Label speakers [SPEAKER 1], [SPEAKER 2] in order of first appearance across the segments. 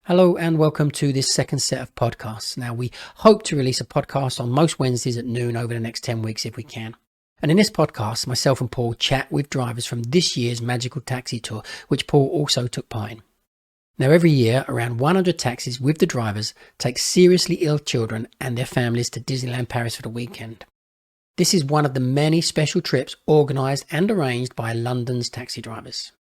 [SPEAKER 1] Hello and welcome to this second set of podcasts. Now, we hope to release a podcast on most Wednesdays at noon over the next 10 weeks if we can. And in this podcast, myself and Paul chat with drivers from this year's Magical Taxi Tour, which Paul also took part in. Now, every year, around 100 taxis with the drivers take seriously ill children and their families to Disneyland Paris for the weekend. This is one of the many special trips organised and arranged by London's taxi drivers.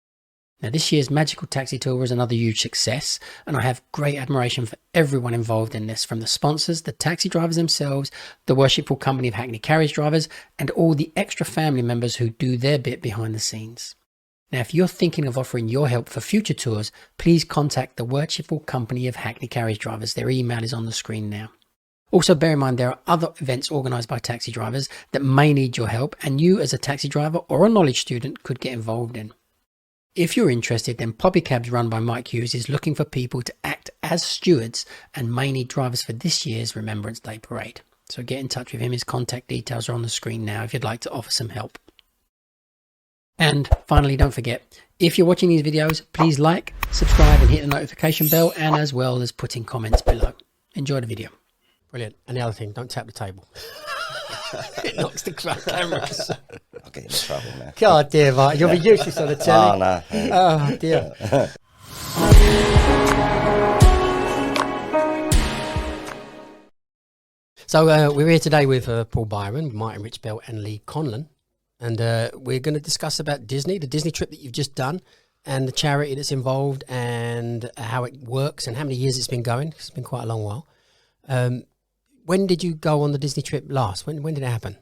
[SPEAKER 1] Now, this year's Magical Taxi Tour was another huge success, and I have great admiration for everyone involved in this, from the sponsors, the taxi drivers themselves, the worshipful company of Hackney Carriage Drivers, and all the extra family members who do their bit behind the scenes. Now, if you're thinking of offering your help for future tours, please contact the worshipful company of Hackney Carriage Drivers. Their email is on the screen now. Also, bear in mind there are other events organised by taxi drivers that may need your help, and you as a taxi driver or a knowledge student could get involved in. If you're interested, then Poppy Cabs, run by Mike Hughes, is looking for people to act as stewards and may need drivers for this year's Remembrance Day Parade. So get in touch with him. His contact details are on the screen now if you'd like to offer some help. And finally, don't forget, if you're watching these videos, please like, subscribe and hit the notification bell, and as well as putting comments below. Enjoy the video. Brilliant. And the other thing, don't tap the table. It knocks the cameras.
[SPEAKER 2] I'll get in trouble now.
[SPEAKER 1] God dear, Mike. You'll be useless on the telly.
[SPEAKER 2] Oh, no.
[SPEAKER 1] Oh, dear. So we're here today with Paul Byron, Martin Richbell and Lee Conlon. And we're going to discuss about Disney, the Disney trip that you've just done, and the charity that's involved and how it works and how many years it's been going. It's been quite a long while. When did you go on the Disney trip last? When did it happen?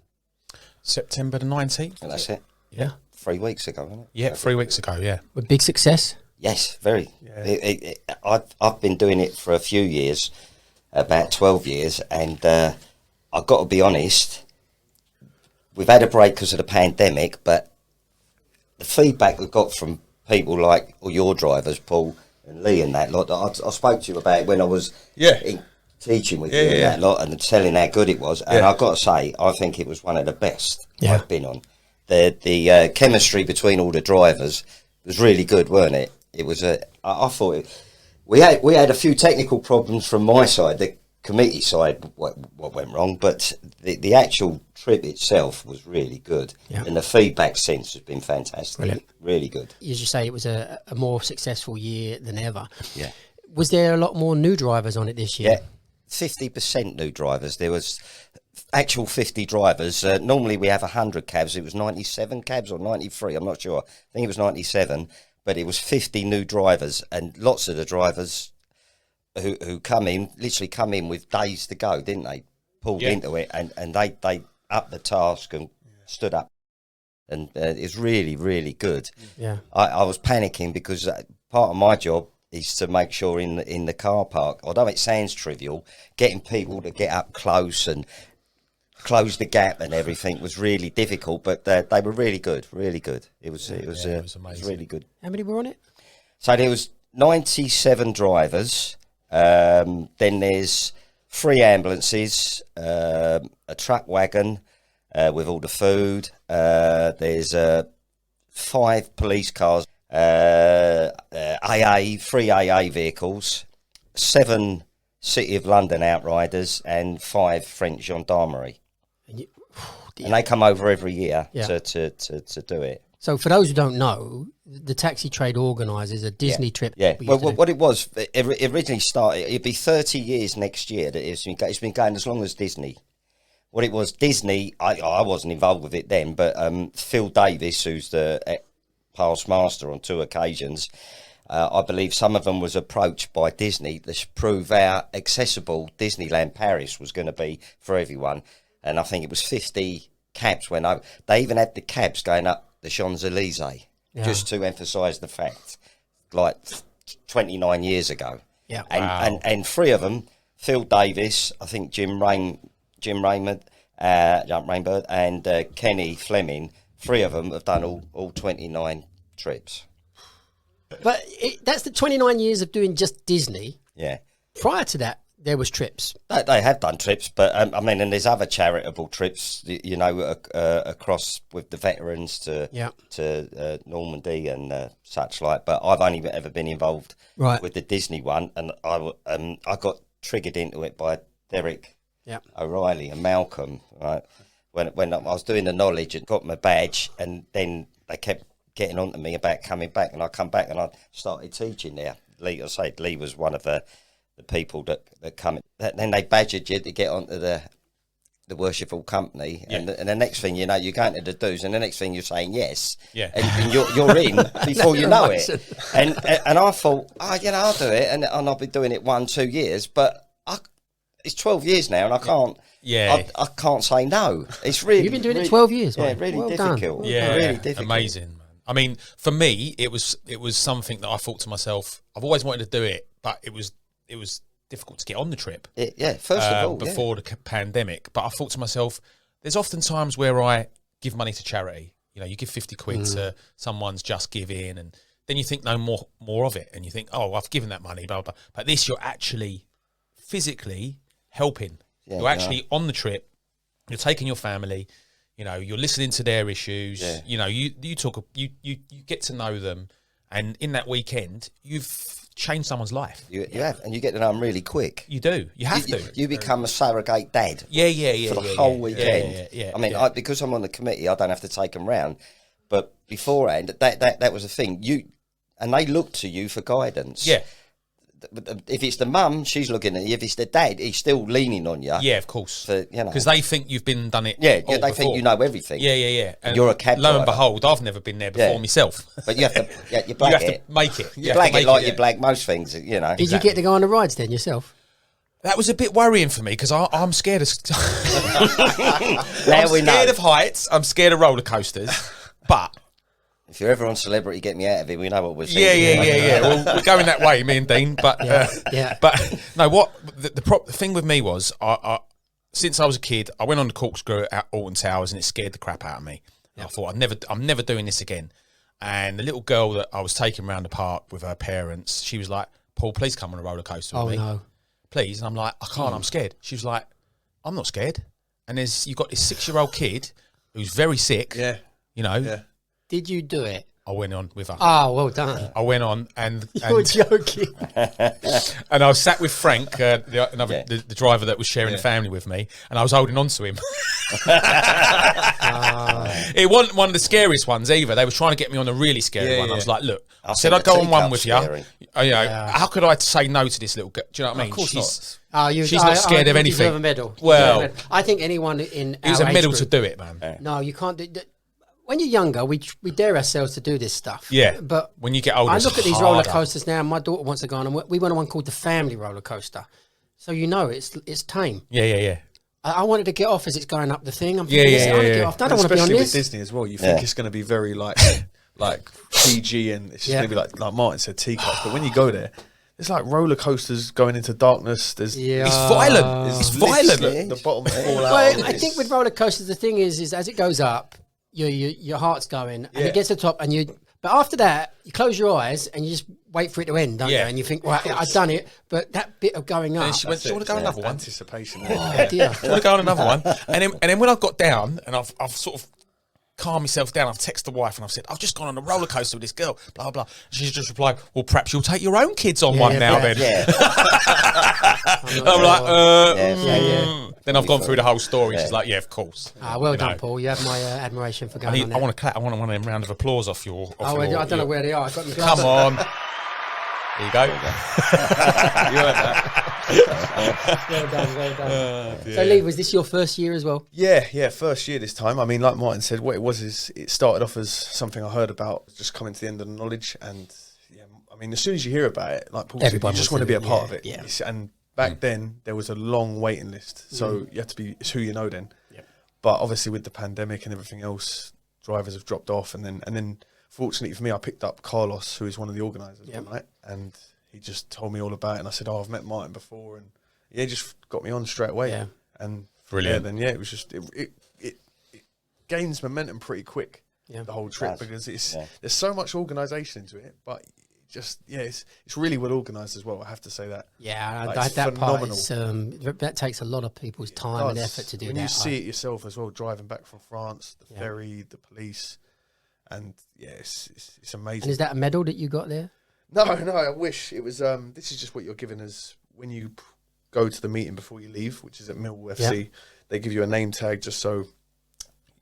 [SPEAKER 3] September the 19th.
[SPEAKER 2] And that's it.
[SPEAKER 3] Yeah.
[SPEAKER 2] 3 weeks ago, isn't it?
[SPEAKER 3] Yeah, 3 weeks ago, yeah.
[SPEAKER 1] With big success?
[SPEAKER 2] Yes, very.
[SPEAKER 3] Yeah.
[SPEAKER 2] I've been doing it for a few years, about 12 years, and I've got to be honest, we've had a break because of the pandemic, but the feedback we've got from people like your drivers, Paul and Lee and that lot, I spoke to you about it when I was teaching with you and that lot and telling how good it was, and I've got to say, I think it was one of the best I've been on. The chemistry between all the drivers was really good, weren't it? It was I thought we had a few technical problems from my side, the committee side, what went wrong, but the actual trip itself was really good, and the feedback since has been fantastic. Brilliant. Really good.
[SPEAKER 1] As you say, it was a more successful year than ever.
[SPEAKER 2] Yeah.
[SPEAKER 1] Was there a lot more new drivers on it this year?
[SPEAKER 2] Yeah. 50% new drivers. There was actual 50 drivers. Normally we have 100 cabs. It was 97 cabs or 93. I'm not sure. I think it was 97, but it was 50 new drivers, and lots of the drivers who literally come in with days to go, didn't they? Pulled into it, and they upped the task and stood up, and it's really, really good.
[SPEAKER 1] Yeah.
[SPEAKER 2] I was panicking because part of my job is to make sure in the car park, although it sounds trivial, getting people to get up close and close the gap and everything was really difficult, but they were really good, really good. It was amazing. It was really good.
[SPEAKER 1] How many were on it?
[SPEAKER 2] So there was 97 drivers. Then there's 3 ambulances, a truck wagon with all the food. There's 5 police cars. 3 AA vehicles, 7 City of London Outriders, and 5 French gendarmerie. And they come over every year to do it.
[SPEAKER 1] So for those who don't know, the taxi trade organises a Disney trip.
[SPEAKER 2] Yeah, well, what it was, it originally started, it'd be 30 years next year that it's been going as long as Disney. What it was, Disney, I wasn't involved with it then, but Phil Davis, who's the past master on 2 occasions, I believe some of them was approached by Disney to prove how accessible Disneyland Paris was going to be for everyone, and I think it was 50 cabs went over. They even had the cabs going up the Champs-Elysees, just to emphasise the fact, like 29 years ago.
[SPEAKER 1] Yeah,
[SPEAKER 2] and 3 of them, Phil Davis, I think Jim Raymond, and Kenny Fleming. 3 of them have done all 29 trips.
[SPEAKER 1] But that's the 29 years of doing just Disney.
[SPEAKER 2] Yeah.
[SPEAKER 1] Prior to that, there was trips.
[SPEAKER 2] They have done trips, but I mean, and there's other charitable trips, you know, across with the veterans to Normandy and such like. But I've only ever been involved with the Disney one, and I got triggered into it by Derek O'Reilly and Malcolm. Right, when I was doing the knowledge and got my badge, and then they kept getting on to me about coming back, and I come back and I started teaching there. Lee was one of the people that come. Then they badgered you to get onto the worshipful company, and the next thing you know, you're going to the dues, and the next thing you're saying yes, and you're in before you know it. And I thought, I'll do it, and I'll be doing it 1-2 years, but it's 12 years now, and I can't. Yeah, I can't say no. It's really
[SPEAKER 1] you've been doing it 12 years.
[SPEAKER 2] Yeah, really difficult.
[SPEAKER 3] Yeah,
[SPEAKER 2] really difficult.
[SPEAKER 3] Amazing, man. I mean, for me, it was something that I thought to myself, I've always wanted to do it, but it was difficult to get on the trip.
[SPEAKER 2] First of all,
[SPEAKER 3] before the pandemic. But I thought to myself, there's often times where I give money to charity. You know, you give 50 quid to someone's Just Giving, and then you think no more of it, and you think, oh, I've given that money, blah blah. But this, you're actually physically helping. Yeah, you're actually on the trip. You're taking your family. You know, you're listening to their issues. Yeah. You know, you get to know them, and in that weekend, you've changed someone's life.
[SPEAKER 2] You have, and you get to know them really quick.
[SPEAKER 3] You do. You have to.
[SPEAKER 2] You become a surrogate dad.
[SPEAKER 3] For
[SPEAKER 2] the whole weekend. I mean, because I'm on the committee, I don't have to take them round. But beforehand, that was the thing. And they look to you for guidance.
[SPEAKER 3] Yeah.
[SPEAKER 2] If it's the mum, she's looking at you. If it's the dad, he's still leaning on you.
[SPEAKER 3] Yeah, of course.
[SPEAKER 2] Because
[SPEAKER 3] they think you've done it.
[SPEAKER 2] Yeah,
[SPEAKER 3] they
[SPEAKER 2] before. Think you know everything.
[SPEAKER 3] Yeah.
[SPEAKER 2] And you're a cab
[SPEAKER 3] Lo and
[SPEAKER 2] driver.
[SPEAKER 3] behold, I've never been there before myself.
[SPEAKER 2] But you have to. You blag
[SPEAKER 3] you have to make it.
[SPEAKER 2] You blag it like you blag most things. You know.
[SPEAKER 1] Did you get to go on the rides then yourself?
[SPEAKER 3] That was a bit worrying for me because I'm scared of.
[SPEAKER 2] I'm
[SPEAKER 3] scared of heights. I'm scared of roller coasters, but.
[SPEAKER 2] If you're ever on Celebrity Get Me Out of It, we know what we're saying.
[SPEAKER 3] Yeah. Well, we're going that way, me and Dean. But but no, what the thing with me was, I since I was a kid, I went on the corkscrew at Alton Towers, and it scared the crap out of me. I thought I'm never doing this again. And the little girl that I was taking around the park with her parents, she was like, "Paul, please come on a roller coaster with me, please." And I'm like, "I can't. I'm scared." She was like, "I'm not scared." And you've got this 6-year-old kid who's very sick. Yeah, you know. Yeah.
[SPEAKER 1] Did you do it?
[SPEAKER 3] I went on with her.
[SPEAKER 1] Oh, well done.
[SPEAKER 3] I went on and
[SPEAKER 1] You're joking.
[SPEAKER 3] And I was sat with Frank, the driver that was sharing the family with me, and I was holding on to him. It wasn't one of the scariest ones either. They were trying to get me on a really scary one. I was like, look, I said I'd go on one with you. How could I say no to this little girl? Do you know what I mean?
[SPEAKER 2] Of course
[SPEAKER 3] not. She's not scared of anything.
[SPEAKER 1] You deserve a medal.
[SPEAKER 3] Well,
[SPEAKER 1] I think anyone in
[SPEAKER 3] it was a medal to do it, man.
[SPEAKER 1] No, you can't do it. When you're younger, we dare ourselves to do this stuff.
[SPEAKER 3] Yeah,
[SPEAKER 1] but
[SPEAKER 3] when you get older,
[SPEAKER 1] I look at these roller coasters now. My daughter wants to go on, and we went on one called the family roller coaster. So it's tame.
[SPEAKER 3] Yeah.
[SPEAKER 1] I wanted to get off as it's going up the thing. I'm thinking, I want to get off. I don't want to be on this.
[SPEAKER 4] Especially with Disney as well. You think it's going to be very like PG, and it's just going to be like Martin said, teacups. But when you go there, it's like roller coasters going into darkness. It's
[SPEAKER 3] violent. It's violent.
[SPEAKER 4] The bottom fall out.
[SPEAKER 1] Well, I think with roller coasters, the thing is as it goes up, your heart's going, and it gets to the top, and but after that, you close your eyes and you just wait for it to end, don't you? And you think, right, I've done it, but that bit of going up.
[SPEAKER 3] And she went, do you want to go on another one?
[SPEAKER 4] Anticipation.
[SPEAKER 1] Oh, dear.
[SPEAKER 3] Do you want to go on another one? And then when I got down, and I've sort of calmed myself down, I've texted the wife and I've said, I've just gone on a roller coaster with this girl, blah, blah. She's just replied, well, perhaps you'll take your own kids on one now then.
[SPEAKER 2] Yeah.
[SPEAKER 3] I'm like, Then I've gone through the whole story. She's like, yeah, of course.
[SPEAKER 1] Well done, Paul. You have my admiration for going on there.
[SPEAKER 3] I want to clap. I want one of them round of applause off your...
[SPEAKER 1] I don't know where they are. I've got them
[SPEAKER 3] Come on. There you go.
[SPEAKER 4] You heard that.
[SPEAKER 1] Well done. So, Lee, was this your first year as well?
[SPEAKER 4] Yeah, first year this time. I mean, like Martin said, what it was is it started off as something I heard about, just coming to the end of the knowledge. And, I mean, as soon as you hear about it, like Paul said, you just want to be a part of it.
[SPEAKER 1] Yeah.
[SPEAKER 4] And back then, there was a long waiting list. So you had to be, it's who you know then. Yep. But obviously with the pandemic and everything else, drivers have dropped off. And then fortunately for me, I picked up Carlos, who is one of the organisers one night. And he just told me all about it. And I said, I've met Martin before. And he just got me on straight away. Yeah. And
[SPEAKER 3] brilliant.
[SPEAKER 4] It was just, it gains momentum pretty quick, the whole trip, because there's so much organisation into it, but it's really well organised as well. I have to say that.
[SPEAKER 1] Yeah,
[SPEAKER 4] Like,
[SPEAKER 1] that part
[SPEAKER 4] phenomenal.
[SPEAKER 1] is that takes a lot of people's time and effort to do
[SPEAKER 4] when
[SPEAKER 1] that.
[SPEAKER 4] you see it yourself as well, driving back from France, the
[SPEAKER 1] Yeah.
[SPEAKER 4] ferry, the police, and it's amazing.
[SPEAKER 1] And is that a medal that you got there?
[SPEAKER 4] No, I wish it was. This is just what you're given as when you go to the meeting before you leave, which is at Millwall FC. They give you a name tag just so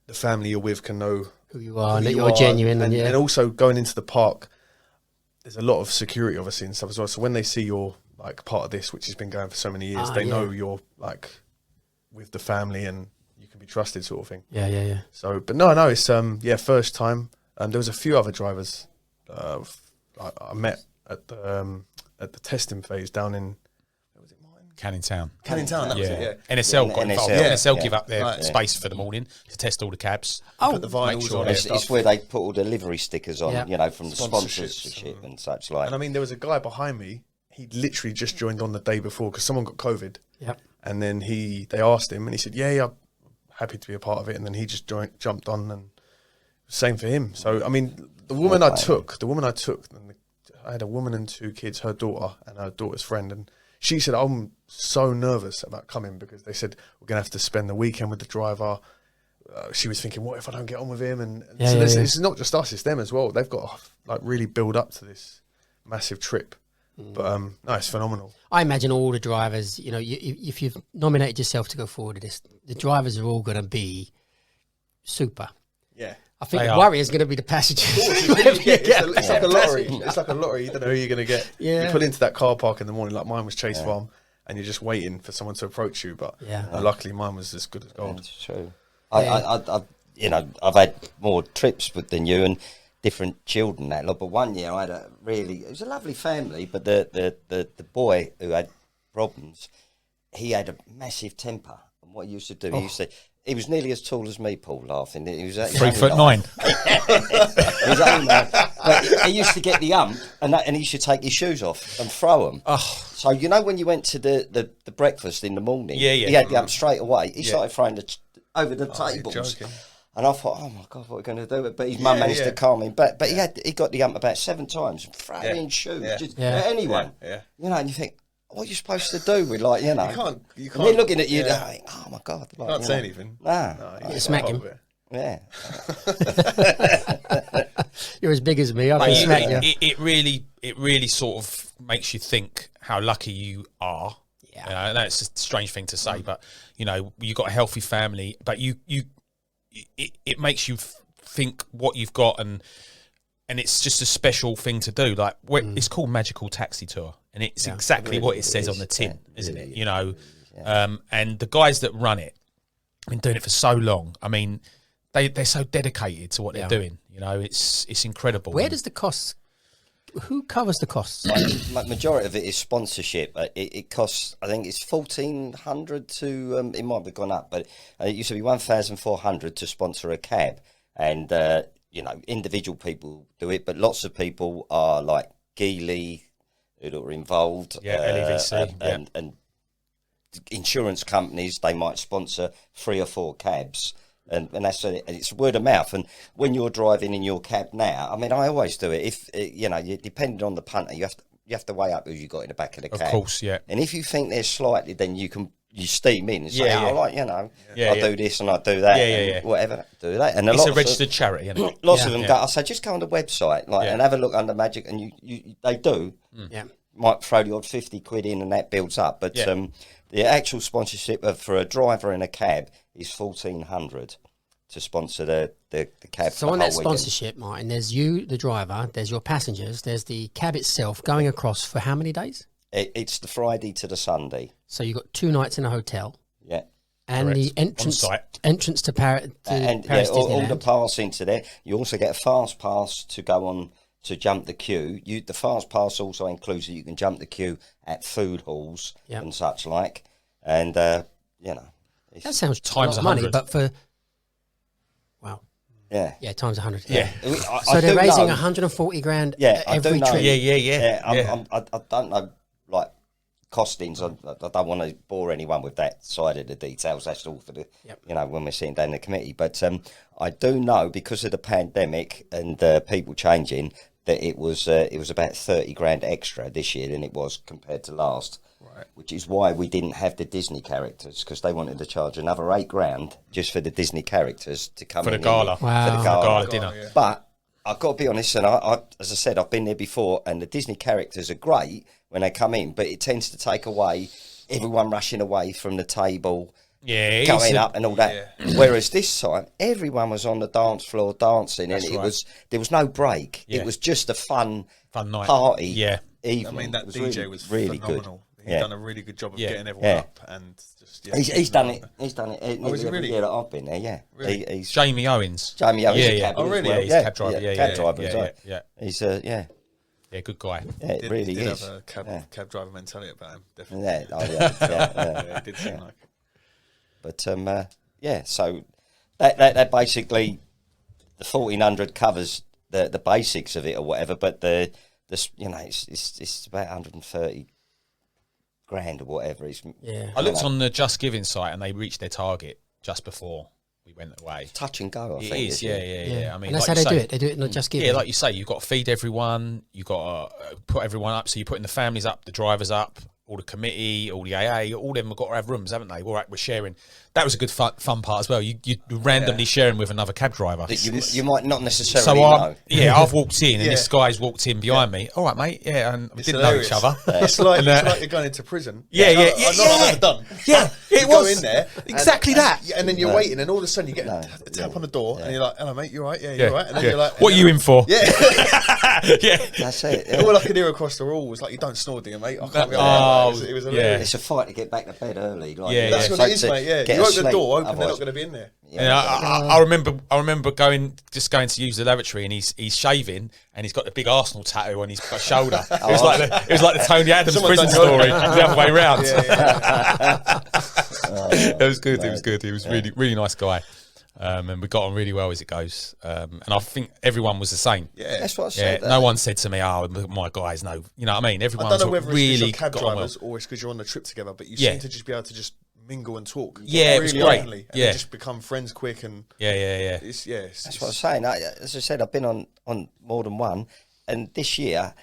[SPEAKER 4] the family you're with can know
[SPEAKER 1] Who you are, and that
[SPEAKER 4] you
[SPEAKER 1] you're
[SPEAKER 4] are,
[SPEAKER 1] genuine,
[SPEAKER 4] and also going into the park. There's a lot of security, obviously, and stuff as well. So when they see you're like part of this, which has been going for so many years, they know you're like with the family and you can be trusted, sort of thing.
[SPEAKER 1] Yeah.
[SPEAKER 4] So, but no, it's first time. There was a few other drivers I met at the testing phase down in.
[SPEAKER 3] Canning Town.
[SPEAKER 4] Canning Town, that was it, yeah.
[SPEAKER 3] NSL got involved.
[SPEAKER 2] NSL.
[SPEAKER 3] NSL
[SPEAKER 2] Yeah.
[SPEAKER 3] give up their
[SPEAKER 4] Right.
[SPEAKER 3] space for the morning to test all the cabs.
[SPEAKER 4] Put the vinyls
[SPEAKER 3] make sure
[SPEAKER 4] on
[SPEAKER 3] they-
[SPEAKER 4] and
[SPEAKER 2] It's
[SPEAKER 4] stuff.
[SPEAKER 2] where they put all the livery stickers on,
[SPEAKER 1] Yeah.
[SPEAKER 2] from the
[SPEAKER 4] Sponsorships.
[SPEAKER 2] sponsorship and such like.
[SPEAKER 4] And I mean, there was a guy behind me. He literally just joined on the day before because someone got COVID.
[SPEAKER 1] Yep.
[SPEAKER 4] And then they asked him, and he said, "Yeah, I'm happy to be a part of it." And then he just jumped on, and same for him. So I mean, the woman I took, and I had a woman and 2 kids, her daughter and her daughter's friend, and she said, "I'm so nervous about coming because they said we're gonna have to spend the weekend with the driver." She was thinking, "What if I don't get on with him?" And so it's not just us; it's them as well. They've got to like really build up to this massive trip. But no, it's phenomenal.
[SPEAKER 1] I imagine all the drivers, if you've nominated yourself to go forward to this, the drivers are all going to be super.
[SPEAKER 4] Yeah.
[SPEAKER 1] I think
[SPEAKER 3] They
[SPEAKER 1] the
[SPEAKER 3] are.
[SPEAKER 1] worry is going to be the passengers.
[SPEAKER 4] It's like a lottery. It's like a lottery. You don't know who you're going to get.
[SPEAKER 1] Yeah.
[SPEAKER 4] You pull into that car park in the morning, like mine was Chase Farm, and you're just waiting for someone to approach you. But luckily, mine was as good as gold.
[SPEAKER 2] That's true. I've had more trips than you and different children that lot. But one year I had it was a lovely family, but the boy who had problems, he had a massive temper. And what he used to do, he was nearly as tall as me, Paul, laughing. He was
[SPEAKER 3] 3'9".
[SPEAKER 2] He was only but he used to get the ump, and he used to take his shoes off and throw them.
[SPEAKER 3] Oh.
[SPEAKER 2] So when you went to the breakfast in the morning,
[SPEAKER 3] Yeah.
[SPEAKER 2] he had the ump straight away. He started throwing over the
[SPEAKER 4] You're
[SPEAKER 2] tables.
[SPEAKER 4] joking.
[SPEAKER 2] And I thought, oh my God, what are we going to do? But his mum managed to calm him. But he got the ump about 7 times, throwing shoes at anyone.
[SPEAKER 4] Yeah.
[SPEAKER 2] And you think, what are you supposed to do with
[SPEAKER 4] You can't.
[SPEAKER 2] And they're looking at you, like, oh my God.
[SPEAKER 4] You can't say anything.
[SPEAKER 2] Nah.
[SPEAKER 4] No, you
[SPEAKER 1] smack
[SPEAKER 4] can't
[SPEAKER 1] him.
[SPEAKER 4] help it.
[SPEAKER 2] Yeah.
[SPEAKER 1] You're as big as me. I can smack you.
[SPEAKER 3] It really sort of makes you think how lucky you are.
[SPEAKER 1] Yeah.
[SPEAKER 3] I know it's a strange thing to say, but you got a healthy family, but it makes you think what you've got, and it's just a special thing to do. Like it's called Magical Taxi Tour, and it's exactly what it says on the tin, isn't it? And the guys that run it have been doing it for so long. I mean, they're so dedicated to what they're doing. It's incredible.
[SPEAKER 1] Where does the costs? Who covers the costs?
[SPEAKER 2] Majority of it is sponsorship. It costs, I think it's 1,400 to, it might have gone up, but it used to be 1,400 to sponsor a cab. And, individual people do it, but lots of people are like Geely, who are involved.
[SPEAKER 3] LEVC.
[SPEAKER 2] And insurance companies, they might sponsor 3 or 4 cabs. And that's it. And it's word of mouth. And when you're driving in your cab now, I mean, I always do it. If you depending on the punter, you have to weigh up who you got in the back of the cab.
[SPEAKER 3] Of course, yeah.
[SPEAKER 2] And if you think they're slightly, then you steam in and say, I'll do this and I'll do that, and whatever, do that. And
[SPEAKER 3] It's a registered charity, isn't it?
[SPEAKER 2] Lots of them go. I say, just go on the website, and have a look under Magic, and they do.
[SPEAKER 1] Yeah.
[SPEAKER 2] Might throw the odd 50 quid in, and that builds up. But the actual sponsorship for a driver in a cab is 1,400 to sponsor the cab.
[SPEAKER 1] So
[SPEAKER 2] for
[SPEAKER 1] on
[SPEAKER 2] the
[SPEAKER 1] that
[SPEAKER 2] whole weekend.
[SPEAKER 1] sponsorship, Martin, there's you, the driver, there's your passengers, there's the cab itself going across for how many days?
[SPEAKER 2] It's the Friday to the Sunday.
[SPEAKER 1] So you've got 2 nights in a hotel.
[SPEAKER 2] Yeah.
[SPEAKER 1] And
[SPEAKER 3] Correct.
[SPEAKER 1] the entrance
[SPEAKER 3] On site.
[SPEAKER 1] to Paris
[SPEAKER 2] And all the pass into there. You also get a fast pass to go on to jump the queue. The fast pass also includes that you can jump the queue at food halls and such like. And
[SPEAKER 1] that sounds
[SPEAKER 3] Times
[SPEAKER 1] a lot of money,
[SPEAKER 3] 100.
[SPEAKER 1] but for
[SPEAKER 2] yeah,
[SPEAKER 1] times 100.
[SPEAKER 3] Yeah.
[SPEAKER 1] So they're raising 140 grand every trip.
[SPEAKER 3] Yeah.
[SPEAKER 2] I don't know, like, costings. I don't want to bore anyone with that side of the details. That's all for the, when we're sitting down in the committee. But I do know, because of the pandemic and people changing, that it was about 30 grand extra this year than it was compared to last.
[SPEAKER 4] Right.
[SPEAKER 2] Which is why we didn't have the Disney characters, because they wanted to charge another 8 grand just for the Disney characters to come
[SPEAKER 3] For the
[SPEAKER 2] in
[SPEAKER 3] gala.
[SPEAKER 2] for
[SPEAKER 1] Wow.
[SPEAKER 2] the gala.
[SPEAKER 3] Gala dinner.
[SPEAKER 4] Yeah.
[SPEAKER 2] But I've got to be honest, and I, as I said, I've been there before, and the Disney characters are great when they come in, but it tends to take away everyone rushing away from the table,
[SPEAKER 3] Yeah,
[SPEAKER 2] going up and all that.
[SPEAKER 4] Yeah.
[SPEAKER 2] Whereas this time, everyone was on the dance floor dancing,
[SPEAKER 3] That's
[SPEAKER 2] and
[SPEAKER 3] right.
[SPEAKER 2] there was no break.
[SPEAKER 3] Yeah.
[SPEAKER 2] It was just a fun
[SPEAKER 3] night.
[SPEAKER 2] party.
[SPEAKER 3] Yeah.
[SPEAKER 2] Evening.
[SPEAKER 4] I mean, that
[SPEAKER 2] It
[SPEAKER 4] DJ was
[SPEAKER 2] really
[SPEAKER 4] phenomenal.
[SPEAKER 2] good.
[SPEAKER 4] He's
[SPEAKER 2] Yeah.
[SPEAKER 4] done a really good job of
[SPEAKER 3] Yeah.
[SPEAKER 4] getting everyone
[SPEAKER 2] Yeah.
[SPEAKER 4] up and just. Yeah,
[SPEAKER 2] He's done it. He's done it
[SPEAKER 4] is
[SPEAKER 2] nearly
[SPEAKER 4] he
[SPEAKER 2] every
[SPEAKER 4] really?
[SPEAKER 2] year that I've been there. Yeah,
[SPEAKER 4] Really?
[SPEAKER 2] He's
[SPEAKER 3] Jamie Owens.
[SPEAKER 2] Jamie Owens.
[SPEAKER 3] Yeah,
[SPEAKER 2] a
[SPEAKER 3] yeah.
[SPEAKER 2] cab
[SPEAKER 4] Oh,
[SPEAKER 2] as
[SPEAKER 4] really?
[SPEAKER 2] well.
[SPEAKER 3] Yeah, he's a cab driver. Yeah,
[SPEAKER 2] cab
[SPEAKER 3] yeah,
[SPEAKER 2] driver.
[SPEAKER 3] yeah,
[SPEAKER 2] as
[SPEAKER 3] yeah,
[SPEAKER 2] well.
[SPEAKER 3] yeah.
[SPEAKER 2] He's
[SPEAKER 3] Yeah, good guy.
[SPEAKER 2] yeah, it really
[SPEAKER 4] did
[SPEAKER 2] is.
[SPEAKER 4] have a cab driver mentality about him, definitely.
[SPEAKER 2] Yeah, oh, yeah, yeah.
[SPEAKER 4] Yeah, it did seem like it.
[SPEAKER 2] But yeah. So that basically the 1400 covers the basics of it or whatever. But it's about 130 grand or whatever. It's
[SPEAKER 1] Yeah.
[SPEAKER 3] I looked on the Just Giving site and they reached their target just before we went away.
[SPEAKER 2] touch and go. I
[SPEAKER 3] It
[SPEAKER 2] think
[SPEAKER 3] is,
[SPEAKER 2] isn't
[SPEAKER 3] yeah,
[SPEAKER 2] it?
[SPEAKER 3] yeah. I mean,
[SPEAKER 1] and that's
[SPEAKER 3] like
[SPEAKER 1] how
[SPEAKER 3] you
[SPEAKER 1] they do
[SPEAKER 3] say-
[SPEAKER 1] it. They do it not just giving.
[SPEAKER 3] Yeah, like you say, you've got to feed everyone. You've got to put everyone up. So you're putting the families up, the drivers up, all the committee, all the AA, all of them have got to have rooms, haven't they? We're sharing. That was a good fun part as well. You randomly sharing with another cab driver.
[SPEAKER 2] That you might not necessarily
[SPEAKER 3] So
[SPEAKER 2] know.
[SPEAKER 3] I've walked in and
[SPEAKER 4] Yeah.
[SPEAKER 3] this guy's walked in behind me. All right, mate. Yeah, and we
[SPEAKER 4] It's
[SPEAKER 3] didn't
[SPEAKER 4] hilarious.
[SPEAKER 3] know each other.
[SPEAKER 4] It's like,
[SPEAKER 3] And,
[SPEAKER 4] it's like you're going into prison.
[SPEAKER 3] Yeah, yeah,
[SPEAKER 4] Not
[SPEAKER 3] yeah,
[SPEAKER 4] I've ever done.
[SPEAKER 3] Yeah,
[SPEAKER 4] You
[SPEAKER 3] it
[SPEAKER 4] go
[SPEAKER 3] was
[SPEAKER 4] in there,
[SPEAKER 3] exactly that.
[SPEAKER 4] and then you're waiting, and all of a sudden you get
[SPEAKER 2] No,
[SPEAKER 4] a tap on the door, and you're like, "Hello, mate, you all right? Yeah,
[SPEAKER 3] Yeah,
[SPEAKER 4] you're right." And then
[SPEAKER 3] yeah.
[SPEAKER 4] you're like,
[SPEAKER 3] What are you in for?
[SPEAKER 4] Yeah.
[SPEAKER 3] Yeah.
[SPEAKER 2] That's it. Yeah.
[SPEAKER 4] All I could hear across the hall was like, "You don't snore, do you, mate?" I can't be
[SPEAKER 3] Oh,
[SPEAKER 4] it was
[SPEAKER 3] yeah.
[SPEAKER 4] hilarious.
[SPEAKER 2] It's a fight to get back to bed early. Like,
[SPEAKER 3] Yeah,
[SPEAKER 4] That's
[SPEAKER 3] yeah.
[SPEAKER 4] what it is, mate. Yeah,
[SPEAKER 2] Get
[SPEAKER 4] you
[SPEAKER 2] a
[SPEAKER 4] open the
[SPEAKER 2] sleep,
[SPEAKER 4] door, hoping they're
[SPEAKER 2] otherwise-
[SPEAKER 4] not going to be in there.
[SPEAKER 3] And I remember going to use the lavatory, and he's shaving, and he's got the big Arsenal tattoo on his shoulder. It was like the Tony Adams
[SPEAKER 4] Someone
[SPEAKER 3] prison
[SPEAKER 4] done your-
[SPEAKER 3] story, the other way round.
[SPEAKER 4] Yeah,
[SPEAKER 3] It was good. It was good. He was really nice guy, and we got on really well as it goes. And I think everyone was the same.
[SPEAKER 4] yeah.
[SPEAKER 2] That's what I
[SPEAKER 3] Yeah,
[SPEAKER 2] said.
[SPEAKER 3] no one said to me, "Oh, my guys know." You know what I mean?
[SPEAKER 4] I
[SPEAKER 3] Everyone's
[SPEAKER 4] don't know whether it's
[SPEAKER 3] really
[SPEAKER 4] because you're cab
[SPEAKER 3] got on well.
[SPEAKER 4] drivers or it's because you're on the trip together, but you
[SPEAKER 3] Yeah.
[SPEAKER 4] seem to just be able to just mingle and talk.
[SPEAKER 3] Yeah, it was
[SPEAKER 4] really
[SPEAKER 3] great.
[SPEAKER 4] openly, and
[SPEAKER 3] Yeah.
[SPEAKER 4] then just become friends quick and
[SPEAKER 3] Yeah.
[SPEAKER 4] it's
[SPEAKER 2] That's what I'm saying. As I said, I've been on more than one, and this year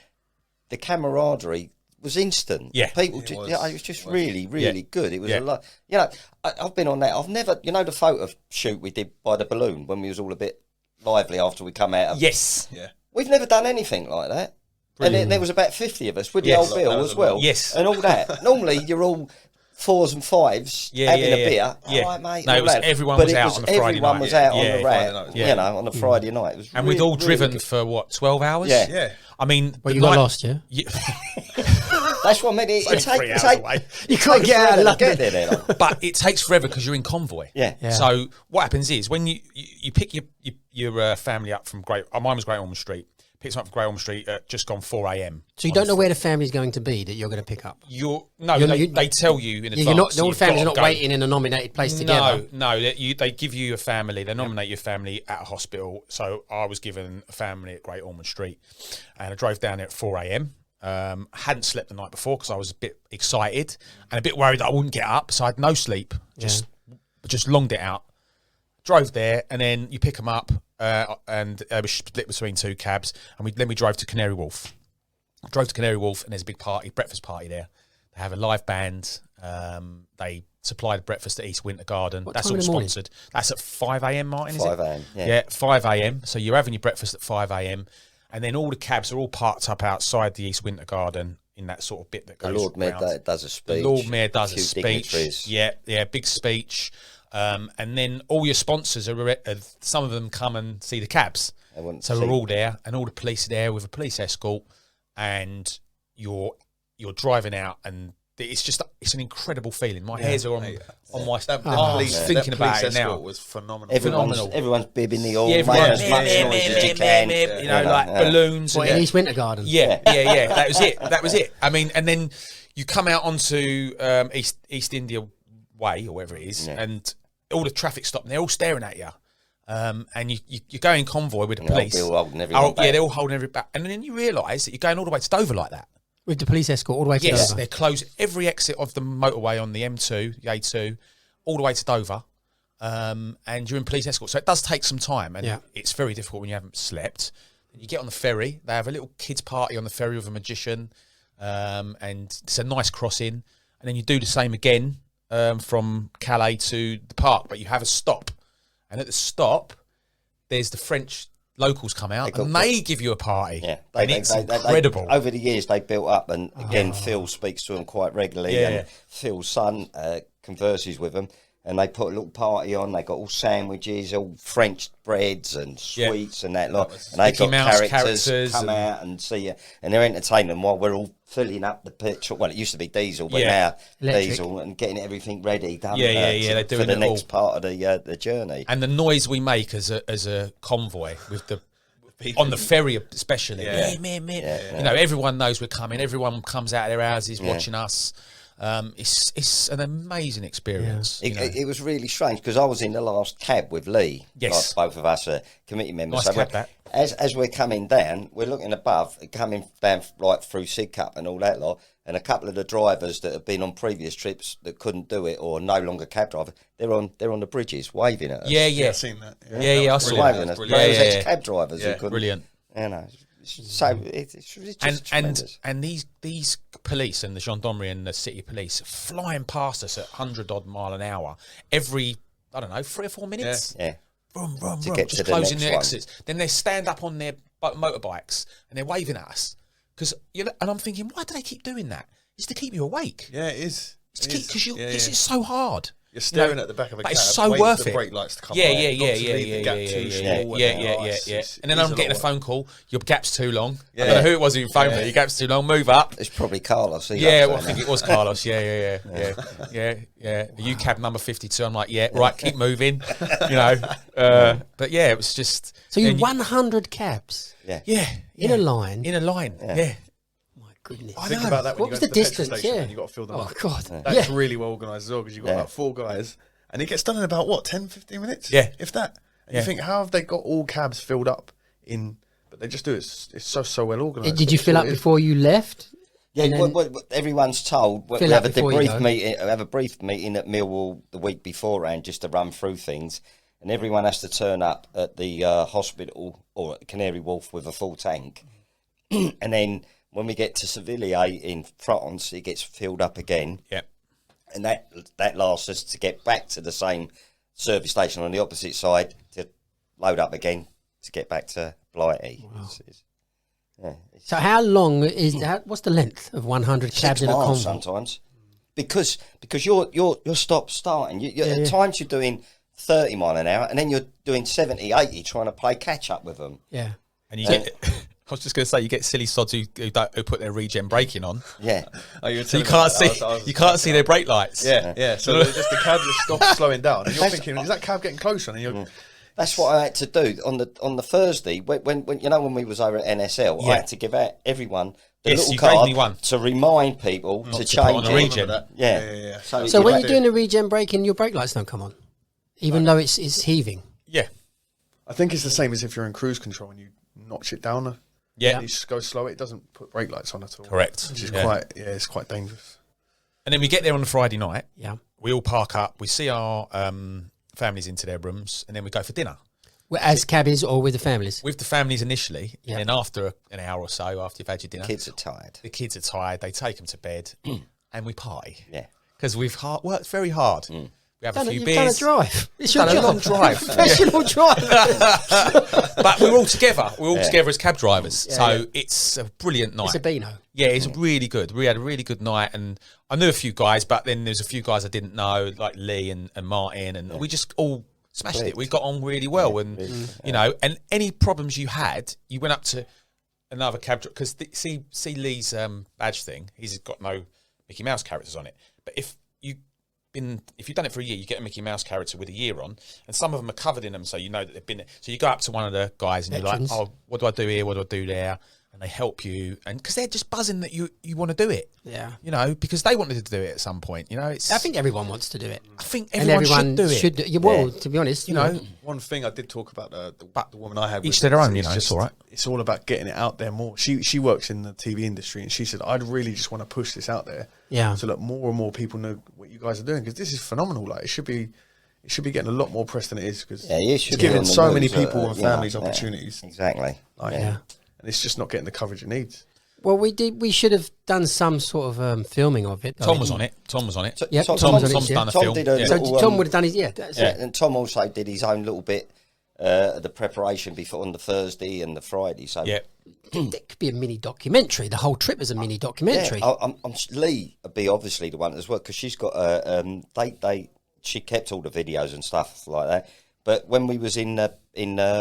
[SPEAKER 2] the camaraderie was instant.
[SPEAKER 3] Yeah.
[SPEAKER 2] People.
[SPEAKER 4] It was.
[SPEAKER 2] It was just really
[SPEAKER 3] Yeah.
[SPEAKER 2] good. It was
[SPEAKER 3] Yeah.
[SPEAKER 2] a lot. You know, I've been on that. I've never, the photo shoot we did by the balloon when we was all a bit lively after we come out.
[SPEAKER 3] Yes.
[SPEAKER 4] yeah.
[SPEAKER 2] We've never done anything like that. And then there was about 50 of us with
[SPEAKER 3] Yes.
[SPEAKER 2] the old Bill
[SPEAKER 4] That was
[SPEAKER 2] as
[SPEAKER 4] a
[SPEAKER 2] well.
[SPEAKER 4] lot.
[SPEAKER 3] Yes.
[SPEAKER 2] And all that. Normally you're all 4s and 5s having a beer.
[SPEAKER 3] Yeah.
[SPEAKER 2] All right, mate.
[SPEAKER 3] No,
[SPEAKER 2] all
[SPEAKER 3] it was
[SPEAKER 2] that.
[SPEAKER 3] everyone
[SPEAKER 2] But
[SPEAKER 3] was
[SPEAKER 2] it
[SPEAKER 3] out on a Friday
[SPEAKER 2] everyone
[SPEAKER 3] night.
[SPEAKER 2] was
[SPEAKER 3] Yeah.
[SPEAKER 2] out on
[SPEAKER 3] Yeah,
[SPEAKER 2] the
[SPEAKER 4] Friday
[SPEAKER 2] rat,
[SPEAKER 4] night was
[SPEAKER 2] on a Friday night. It was
[SPEAKER 3] And we'd
[SPEAKER 2] really,
[SPEAKER 3] all
[SPEAKER 2] really
[SPEAKER 3] driven
[SPEAKER 2] good.
[SPEAKER 3] for what, 12 hours?
[SPEAKER 2] Yeah.
[SPEAKER 4] Yeah.
[SPEAKER 3] I mean,
[SPEAKER 1] Well,
[SPEAKER 3] the
[SPEAKER 1] you got
[SPEAKER 3] night-
[SPEAKER 1] lost, yeah?
[SPEAKER 3] Yeah.
[SPEAKER 2] That's what I mean. It
[SPEAKER 3] Only 3 hours away.
[SPEAKER 1] You can't get out of
[SPEAKER 2] London.
[SPEAKER 1] London.
[SPEAKER 2] Get there, then.
[SPEAKER 3] But it takes forever because you're in convoy.
[SPEAKER 2] Yeah.
[SPEAKER 1] Yeah.
[SPEAKER 3] So what happens is when you pick your family up from mine was Great Ormond Street. Picks them up from Great Ormond Street at just gone 4 a.m.
[SPEAKER 1] So you don't know where the family's going to be that you're going to pick up.
[SPEAKER 3] They tell you in advance.
[SPEAKER 1] You're not.
[SPEAKER 3] so
[SPEAKER 1] All
[SPEAKER 3] you've
[SPEAKER 1] families are
[SPEAKER 3] got
[SPEAKER 1] not
[SPEAKER 3] to go.
[SPEAKER 1] waiting in a nominated place together.
[SPEAKER 3] No. They give you a family. They nominate your family at a hospital. So I was given a family at Great Ormond Street, and I drove down there at 4 a.m. Hadn't slept the night before because I was a bit excited and a bit worried that I wouldn't get up. So I had no sleep. Just longed it out. Drove there, and then you pick them up, and it was split between 2 cabs, and then we drove to Canary Wharf. Drove to Canary Wharf, and there's a big breakfast party there. They have a live band. They supply the breakfast at East Winter Garden.
[SPEAKER 1] What
[SPEAKER 3] That's
[SPEAKER 1] time
[SPEAKER 3] all
[SPEAKER 1] in the morning?
[SPEAKER 3] sponsored. That's at 5 a.m, Martin, is
[SPEAKER 2] 5
[SPEAKER 3] it?
[SPEAKER 2] a.m., yeah.
[SPEAKER 3] Yeah, 5 a.m. So you're having your breakfast at 5 a.m, and then all the cabs are all parked up outside the East Winter Garden in that sort of bit that
[SPEAKER 2] The
[SPEAKER 3] goes
[SPEAKER 2] Lord Mayor
[SPEAKER 3] round.
[SPEAKER 2] does a speech.
[SPEAKER 3] The Lord Mayor does a
[SPEAKER 2] few
[SPEAKER 3] speech.
[SPEAKER 2] dignitaries.
[SPEAKER 3] Yeah, big speech. And then all your sponsors some of them come and see the cabs.
[SPEAKER 2] They want to
[SPEAKER 3] So
[SPEAKER 2] see-
[SPEAKER 3] we're all there, and all the police are there with a police escort, and you're driving out, and it's an incredible feeling. My hairs are on my
[SPEAKER 4] That
[SPEAKER 3] arms thinking about it now.
[SPEAKER 4] was phenomenal.
[SPEAKER 2] Everyone's bibbing the oil,
[SPEAKER 3] Yeah,
[SPEAKER 2] making
[SPEAKER 3] everyone's
[SPEAKER 2] as much noise as you can.
[SPEAKER 3] you know, like balloons.
[SPEAKER 1] What,
[SPEAKER 3] and
[SPEAKER 1] in East Winter Garden?
[SPEAKER 3] Yeah. That was it. I mean, and then you come out onto East India Way or whatever it is, and all the traffic stop, and they're all staring at you. And you go in convoy with the
[SPEAKER 2] And they'll
[SPEAKER 3] police.
[SPEAKER 2] be all holding everyone back.
[SPEAKER 3] Yeah, they're all holding everyone back. And then you realise that you're going all the way to Dover like that.
[SPEAKER 1] With the police escort all the way to
[SPEAKER 3] Yes,
[SPEAKER 1] Dover.
[SPEAKER 3] they close every exit of the motorway on the M2, the A2, all the way to Dover. And you're in police escort. So it does take some time, and
[SPEAKER 1] Yeah.
[SPEAKER 3] it's very difficult when you haven't slept. You get on the ferry. They have a little kids' party on the ferry with a magician, and it's a nice crossing. And then you do the same again from Calais to the park, but you have a stop. And at the stop, there's the French locals come out and they give you a party.
[SPEAKER 2] Yeah,
[SPEAKER 3] it's incredible.
[SPEAKER 2] Over the years, they built up, and again, Phil speaks to them quite regularly, and Phil's son converses with them, and they put a little party on. They got all sandwiches, all French breads and sweets and that lot, and they got characters come out and see you, and they're entertaining them while we're all filling up the petrol. Well, it used to be diesel, but now electric. Diesel, and getting everything ready done.
[SPEAKER 3] They're doing
[SPEAKER 2] for the next part of the journey.
[SPEAKER 3] And the noise we make as a convoy with the on the ferry, especially, you know, everyone knows we're coming. Everyone comes out of their houses watching us. It's an amazing experience.
[SPEAKER 2] It was really strange because I was in the last cab with Lee.
[SPEAKER 3] Yes,
[SPEAKER 2] like both of us are committee members.
[SPEAKER 3] Nice cab, that.
[SPEAKER 2] As we're coming down, we're looking above, coming down like through Sidcup and all that lot. And a couple of the drivers that have been on previous trips that couldn't do it or no longer cab driver, they're on the bridges waving at us.
[SPEAKER 3] Yeah,
[SPEAKER 4] I've seen that.
[SPEAKER 3] I saw
[SPEAKER 2] waving
[SPEAKER 3] that.
[SPEAKER 2] at us. Those cab drivers who couldn't.
[SPEAKER 3] Brilliant.
[SPEAKER 2] You know, so it's just tremendous.
[SPEAKER 3] And these police and the gendarmerie and the city police flying past us at 100 odd mile an hour every, I don't know, 3 or 4 minutes.
[SPEAKER 2] Yeah.
[SPEAKER 3] Vroom, vroom,
[SPEAKER 2] To
[SPEAKER 3] vroom,
[SPEAKER 2] get
[SPEAKER 3] just
[SPEAKER 2] to the
[SPEAKER 3] closing
[SPEAKER 2] next
[SPEAKER 3] the
[SPEAKER 2] one.
[SPEAKER 3] exits. Then they stand up on their motorbikes and they're waving at us. And I'm thinking, why do they keep doing that? It's to keep you awake.
[SPEAKER 4] Yeah, it is.
[SPEAKER 3] It's to keep, because this is so hard.
[SPEAKER 4] You're staring at the back of a cab.
[SPEAKER 3] But it's so
[SPEAKER 4] waiting
[SPEAKER 3] worth
[SPEAKER 4] for the
[SPEAKER 3] it.
[SPEAKER 4] brake lights to come
[SPEAKER 3] Yeah.
[SPEAKER 4] on.
[SPEAKER 3] And then I'm getting a phone call. Your gap's too long. I don't know who it was who phoned me. Your gap's too long. Move up.
[SPEAKER 2] It's probably Carlos.
[SPEAKER 3] I think it was Carlos. Yeah. You cab number 52. I'm like, right, keep moving. You know, but yeah, it was just.
[SPEAKER 1] So you 100 cabs in a line.
[SPEAKER 3] Yeah.
[SPEAKER 1] Goodness.
[SPEAKER 4] Think about that when
[SPEAKER 1] What
[SPEAKER 4] you
[SPEAKER 1] was
[SPEAKER 4] go
[SPEAKER 1] the
[SPEAKER 4] to the
[SPEAKER 1] distance?
[SPEAKER 4] petrol station and you've got to fill them
[SPEAKER 1] Oh,
[SPEAKER 4] up.
[SPEAKER 1] God.
[SPEAKER 4] That's really well organised as well because you've got about 4 guys and it gets done in about, 10, 15 minutes?
[SPEAKER 3] Yeah.
[SPEAKER 4] If that. And you think, how have they got all cabs filled up in... But they just do it. It's so well organised.
[SPEAKER 1] Did you fill up before you left?
[SPEAKER 2] Yeah, everyone's told we
[SPEAKER 1] Fill
[SPEAKER 2] have
[SPEAKER 1] out
[SPEAKER 2] a
[SPEAKER 1] before you
[SPEAKER 2] debrief
[SPEAKER 1] go.
[SPEAKER 2] meeting. Have a brief meeting at Millwall the week beforehand just to run through things, and everyone has to turn up at the hospital or at Canary Wharf with a full tank, and then when we get to Sevilla in France, it gets filled up again.
[SPEAKER 3] Yeah.
[SPEAKER 2] And that lasts us to get back to the same service station on the opposite side to load up again to get back to Blighty.
[SPEAKER 1] Wow. So how long is that? What's the length of 100 cabs
[SPEAKER 2] 6
[SPEAKER 1] in a
[SPEAKER 2] miles
[SPEAKER 1] convoy?
[SPEAKER 2] sometimes, because you're stop starting. At times you're doing 30 mile an hour, and then you're doing 70, 80 trying to play catch up with them.
[SPEAKER 1] Yeah.
[SPEAKER 3] And you get. I was just going to say, you get silly sods who put their regen braking on.
[SPEAKER 2] Yeah.
[SPEAKER 3] So you can't see their brake lights.
[SPEAKER 4] Yeah. So just the cab just stops slowing down, and you're thinking, is that cab getting closer? And you're.
[SPEAKER 2] That's what I had to do on the Thursday when we was over at NSL. I had to give out everyone the little
[SPEAKER 3] you gave me
[SPEAKER 2] card
[SPEAKER 3] one.
[SPEAKER 2] to remind people to
[SPEAKER 3] put
[SPEAKER 2] change
[SPEAKER 3] on a
[SPEAKER 2] it.
[SPEAKER 3] regen.
[SPEAKER 2] Yeah.
[SPEAKER 1] So when you're doing the regen braking, your brake lights don't come on, even though it's heaving.
[SPEAKER 3] Yeah.
[SPEAKER 4] I think it's the same as if you're in cruise control and you notch it down.
[SPEAKER 3] Yeah.
[SPEAKER 4] You just go slow. It doesn't put brake lights on at all.
[SPEAKER 3] Correct.
[SPEAKER 4] Which is it's quite dangerous.
[SPEAKER 3] And then we get there on the Friday night.
[SPEAKER 1] Yeah.
[SPEAKER 3] We all park up. We see our families into their rooms, and then we go for dinner.
[SPEAKER 1] Well, as cabbies or with the families?
[SPEAKER 3] With the families initially, and then after an hour or so, after you've had your dinner,
[SPEAKER 2] Kids are tired.
[SPEAKER 3] the kids are tired. They take them to bed, and we party.
[SPEAKER 2] Yeah.
[SPEAKER 3] Because we've worked very hard. We have a few
[SPEAKER 1] You've
[SPEAKER 3] beers.
[SPEAKER 1] done a drive. It's your
[SPEAKER 3] Done a
[SPEAKER 1] job.
[SPEAKER 3] long drive.
[SPEAKER 1] Professional drive.
[SPEAKER 3] But we're all together. We're all together as cab drivers. So it's a brilliant night.
[SPEAKER 1] It's a Beano.
[SPEAKER 3] Yeah, it's really good. We had a really good night, and I knew a few guys, but then there's a few guys I didn't know, like Lee and Martin, and we just all smashed it. We got on really well, and you know, and any problems you had, you went up to another cab driver because see Lee's badge thing. He's got no Mickey Mouse characters on it, but if you've done it for a year, you get a Mickey Mouse character with a year on, and some of them are covered in them, so you know that they've been there. So you go up to one of the guys and
[SPEAKER 1] Veterans.
[SPEAKER 3] you're like, "Oh, what do I do here? What do I do there?" And they help you, and because they're just buzzing that you want to do it.
[SPEAKER 1] Yeah.
[SPEAKER 3] You know, because they wanted to do it at some point. You know, it's.
[SPEAKER 1] I think everyone wants to do it.
[SPEAKER 3] I think
[SPEAKER 1] And
[SPEAKER 3] everyone should do it.
[SPEAKER 1] Well, to be honest,
[SPEAKER 3] You know,
[SPEAKER 4] One thing I did talk about the woman I had.
[SPEAKER 3] each
[SPEAKER 4] with
[SPEAKER 3] to their
[SPEAKER 4] me,
[SPEAKER 3] own. You know, it's all right.
[SPEAKER 4] It's all about getting it out there more. She works in the TV industry, and she said, "I'd really just want to push this out there,
[SPEAKER 1] Yeah.
[SPEAKER 4] so that more and more people know what you guys are doing because this is phenomenal. Like it should be it should be getting a lot more press than it is, because
[SPEAKER 2] you should
[SPEAKER 4] it's
[SPEAKER 2] be
[SPEAKER 4] giving
[SPEAKER 2] on the
[SPEAKER 4] so many
[SPEAKER 2] news,
[SPEAKER 4] people and
[SPEAKER 2] you know,
[SPEAKER 4] families opportunities.
[SPEAKER 2] Exactly.
[SPEAKER 4] Like,
[SPEAKER 1] Yeah.
[SPEAKER 4] And it's just not getting the coverage it needs.
[SPEAKER 1] Well, we should have done some sort of filming of it.
[SPEAKER 3] Tom was on it. Tom was on it.
[SPEAKER 1] Yeah,
[SPEAKER 3] Tom's
[SPEAKER 1] Tom's
[SPEAKER 3] done a
[SPEAKER 2] Tom
[SPEAKER 3] film.
[SPEAKER 2] did a
[SPEAKER 3] Yeah.
[SPEAKER 1] So
[SPEAKER 2] little,
[SPEAKER 1] Tom would have done his that's it.
[SPEAKER 2] and Tom also did his own little bit of the preparation before on the Thursday and the Friday. So
[SPEAKER 3] Yeah.
[SPEAKER 1] It could be a mini documentary. The whole trip is a mini documentary.
[SPEAKER 2] Lee would be obviously the one as well, because she's got she kept all the videos and stuff like that. But when we was in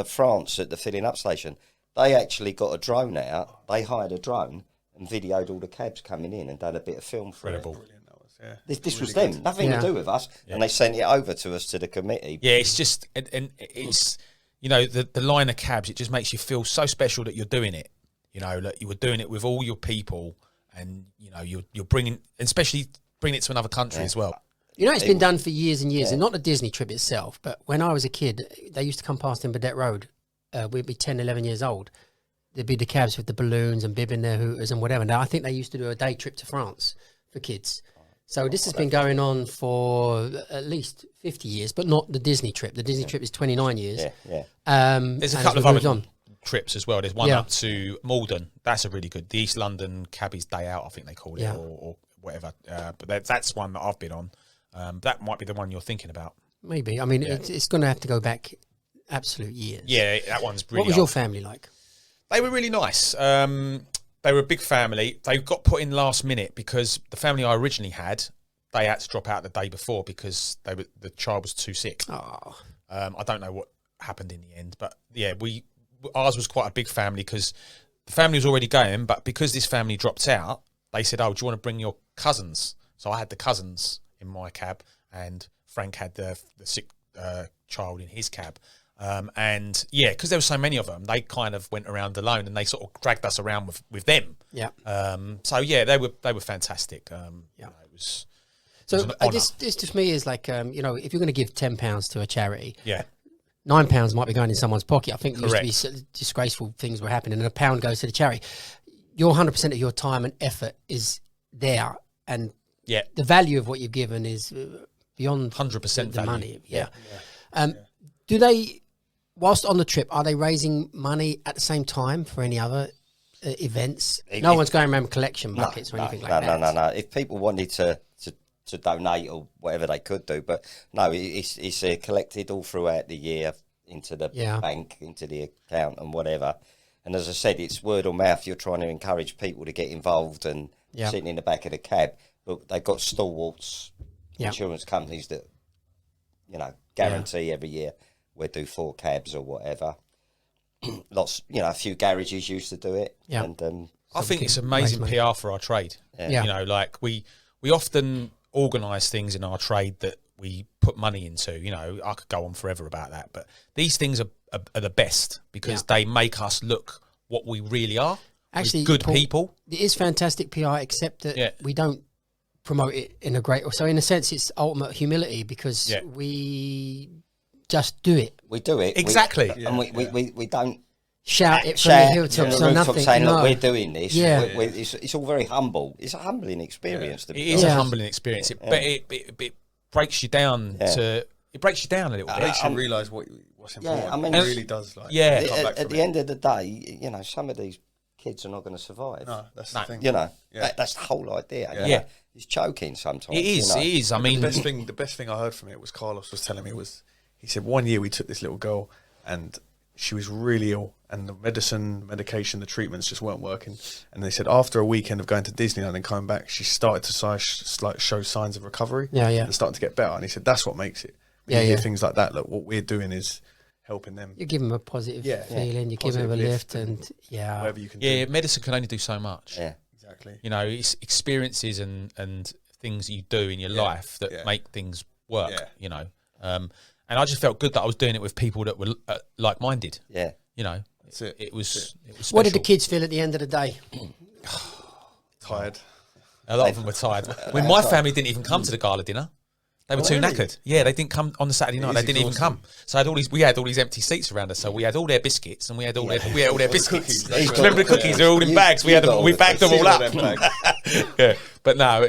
[SPEAKER 2] France at the filling up station, they actually got a drone out. They hired a drone and videoed all the cabs coming in and done a bit of film for it.
[SPEAKER 4] Brilliant, that was, yeah.
[SPEAKER 2] This was them, nothing to do with us, and they sent it over to us, to the committee.
[SPEAKER 3] Yeah, it's just, and it's, you know, the line of cabs, it just makes you feel so special that you're doing it. You know, like you were doing it with all your people, and, you know, you're bringing, especially bringing it to another country as well.
[SPEAKER 1] You know, it's been done for years and years, and not the Disney trip itself, but when I was a kid, they used to come past in Burdett Road. We'd be 10, 11 years old. There'd be the cabs with the balloons and bibbing their hooters and whatever. Now, I think they used to do a day trip to France for kids. So this has been going on for at least 50 years, but not the Disney trip. The Disney trip is 29 years.
[SPEAKER 2] Yeah.
[SPEAKER 3] There's a
[SPEAKER 1] and
[SPEAKER 3] couple
[SPEAKER 1] as
[SPEAKER 3] of
[SPEAKER 1] we moved
[SPEAKER 3] other trips as well. There's one
[SPEAKER 1] Yeah.
[SPEAKER 3] up to Malden. That's a really good. The East London Cabbies Day Out, I think they call it,
[SPEAKER 1] Yeah.
[SPEAKER 3] or whatever. But that's one that I've been on. That might be the one you're thinking about.
[SPEAKER 1] Maybe. I mean, it's going to have to go back absolute years.
[SPEAKER 3] Yeah, that one's really.
[SPEAKER 1] What was your family like?
[SPEAKER 3] They were really nice. They were a big family. They got put in last minute because the family I originally had, they had to drop out the day before because the child was too sick.
[SPEAKER 1] Oh,
[SPEAKER 3] I don't know what happened in the end, but yeah, ours was quite a big family because the family was already going, but because this family dropped out, they said, "Oh, do you want to bring your cousins?" So I had the cousins in my cab, and Frank had the sick child in his cab. And yeah, because there were so many of them, they kind of went around alone, and they sort of dragged us around with them.
[SPEAKER 1] yeah.
[SPEAKER 3] So yeah, they were fantastic.
[SPEAKER 1] Yeah.
[SPEAKER 3] You know, it was
[SPEAKER 1] So
[SPEAKER 3] an honour.
[SPEAKER 1] this to me is like, you know, if you're going to give £10 to a charity,
[SPEAKER 3] yeah,
[SPEAKER 1] £9 might be going in someone's pocket. I think there
[SPEAKER 3] Correct.
[SPEAKER 1] used to be disgraceful things were happening, and £1 goes to the charity. Your 100% of your time and effort is there, and
[SPEAKER 3] yeah,
[SPEAKER 1] the value of what you've given is beyond
[SPEAKER 3] 100%
[SPEAKER 1] the
[SPEAKER 3] value.
[SPEAKER 1] money. Yeah. Do they, whilst on the trip, are they raising money at the same time for any other events? No one's going around collection buckets or anything like that.
[SPEAKER 2] No. If people wanted to donate or whatever, they could do, but no, it's collected all throughout the year into the bank, into the account and whatever. And as I said, it's word of mouth. You're trying to encourage people to get involved and sitting in the back of the cab. But they've got stalwarts, insurance companies that, you know, guarantee every year we'll do 4 cabs or whatever. Lots, you know, a few garages used to do it.
[SPEAKER 1] Yeah.
[SPEAKER 2] And
[SPEAKER 3] I think it's amazing PR for our trade.
[SPEAKER 1] Yeah.
[SPEAKER 3] You know, like we often organise things in our trade that we put money into. You know, I could go on forever about that, but these things are the best because they make us look what we really are.
[SPEAKER 1] Actually,
[SPEAKER 3] good
[SPEAKER 1] Paul,
[SPEAKER 3] people.
[SPEAKER 1] It is fantastic PR, except that we don't promote it in a great. So in a sense, it's ultimate humility because we just do it.
[SPEAKER 2] we do it.
[SPEAKER 3] Exactly.
[SPEAKER 2] And we don't
[SPEAKER 1] Shout it from the hilltops or nothing.
[SPEAKER 2] saying,
[SPEAKER 1] no.
[SPEAKER 2] look, we're doing this.
[SPEAKER 1] Yeah.
[SPEAKER 2] It's all very humble. It's a humbling experience. To
[SPEAKER 3] It
[SPEAKER 2] be
[SPEAKER 3] is a
[SPEAKER 1] Yeah.
[SPEAKER 3] humbling experience, but it breaks you down it breaks you down a little
[SPEAKER 4] It
[SPEAKER 3] bit.
[SPEAKER 4] makes you realise what's important.
[SPEAKER 2] I mean,
[SPEAKER 4] it really does. Like,
[SPEAKER 3] Yeah.
[SPEAKER 4] come back
[SPEAKER 2] At
[SPEAKER 4] from
[SPEAKER 2] the
[SPEAKER 4] it.
[SPEAKER 2] end of the day, you know, some of these kids are not going to survive.
[SPEAKER 4] No, that's the thing.
[SPEAKER 2] You know,
[SPEAKER 4] Yeah.
[SPEAKER 2] that's the whole idea. you
[SPEAKER 3] Yeah.
[SPEAKER 2] know. It's choking sometimes.
[SPEAKER 3] It is.
[SPEAKER 2] You know.
[SPEAKER 3] It is. I mean,
[SPEAKER 4] The best thing I heard from it was Carlos was telling me he said one year we took this little girl and she was really ill and the medication, the treatments just weren't working. And they said after a weekend of going to Disneyland and coming back, she started to show signs of recovery.
[SPEAKER 1] Yeah.
[SPEAKER 4] And starting to get better. And he said that's what makes it. When you hear things like that, look, what we're doing is helping them.
[SPEAKER 1] You give them a positive feeling. You give them a
[SPEAKER 4] Positive
[SPEAKER 1] lift,
[SPEAKER 4] lift
[SPEAKER 1] and
[SPEAKER 4] whatever you can
[SPEAKER 3] yeah,
[SPEAKER 4] do.
[SPEAKER 3] medicine can only do so much.
[SPEAKER 2] Yeah.
[SPEAKER 4] Exactly.
[SPEAKER 3] You know, it's experiences and things you do in your life that make things work.
[SPEAKER 4] Yeah.
[SPEAKER 3] You know, and I just felt good that I was doing it with people that were like-minded.
[SPEAKER 2] Yeah.
[SPEAKER 3] You know,
[SPEAKER 4] That's it.
[SPEAKER 3] it was.
[SPEAKER 1] what did the
[SPEAKER 3] special.
[SPEAKER 1] kids feel at the end of the day?
[SPEAKER 4] Tired.
[SPEAKER 3] A lot of them were tired. When my family didn't even come to the gala dinner. They were too knackered. Yeah, they didn't come on the Saturday night. They didn't even come. So we had all these empty seats around us. So we had all their biscuits and we had all their biscuits.
[SPEAKER 4] cookies.
[SPEAKER 3] Remember the cookies? They're all in bags. We bagged them all up. Yeah, but no.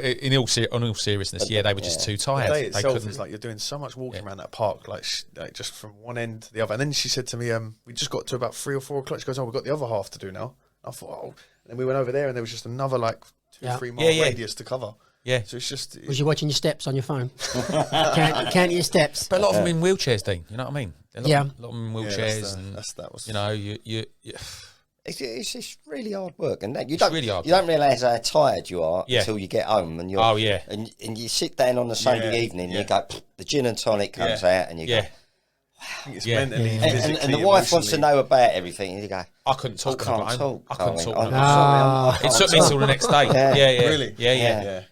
[SPEAKER 3] On all seriousness, yeah, they were just too tired.
[SPEAKER 4] The day
[SPEAKER 3] They
[SPEAKER 4] itself
[SPEAKER 3] couldn't.
[SPEAKER 4] is like you're doing so much walking around that park, like just from one end to the other. And then she said to me, "We just got to about 3 or 4 o'clock." She goes, "Oh, we've got the other half to do now." I thought, "Oh," and then we went over there, and there was just another like 2-3 mile radius to cover.
[SPEAKER 3] Yeah.
[SPEAKER 4] So it's just.
[SPEAKER 1] Was you watching your steps on your phone? Count your steps.
[SPEAKER 3] But a lot of them in wheelchairs, Dean. You know what I mean? A lot of them in wheelchairs,
[SPEAKER 4] that was.
[SPEAKER 3] you know, you
[SPEAKER 2] It's really hard work, and you
[SPEAKER 3] really hard
[SPEAKER 2] don't realise how tired you are
[SPEAKER 3] Yeah.
[SPEAKER 2] until you get home, and you're and you sit down on a Sunday evening, and you go, the gin and tonic comes out, and you go,
[SPEAKER 4] I think it's mentally, physically,
[SPEAKER 2] and the wife wants to
[SPEAKER 4] emotionally.
[SPEAKER 2] know about everything, and you go,
[SPEAKER 3] I couldn't talk.
[SPEAKER 2] I can't talk.
[SPEAKER 3] I couldn't talk.
[SPEAKER 2] I'm sorry,
[SPEAKER 3] It took me until the next day. Yeah.
[SPEAKER 4] Really?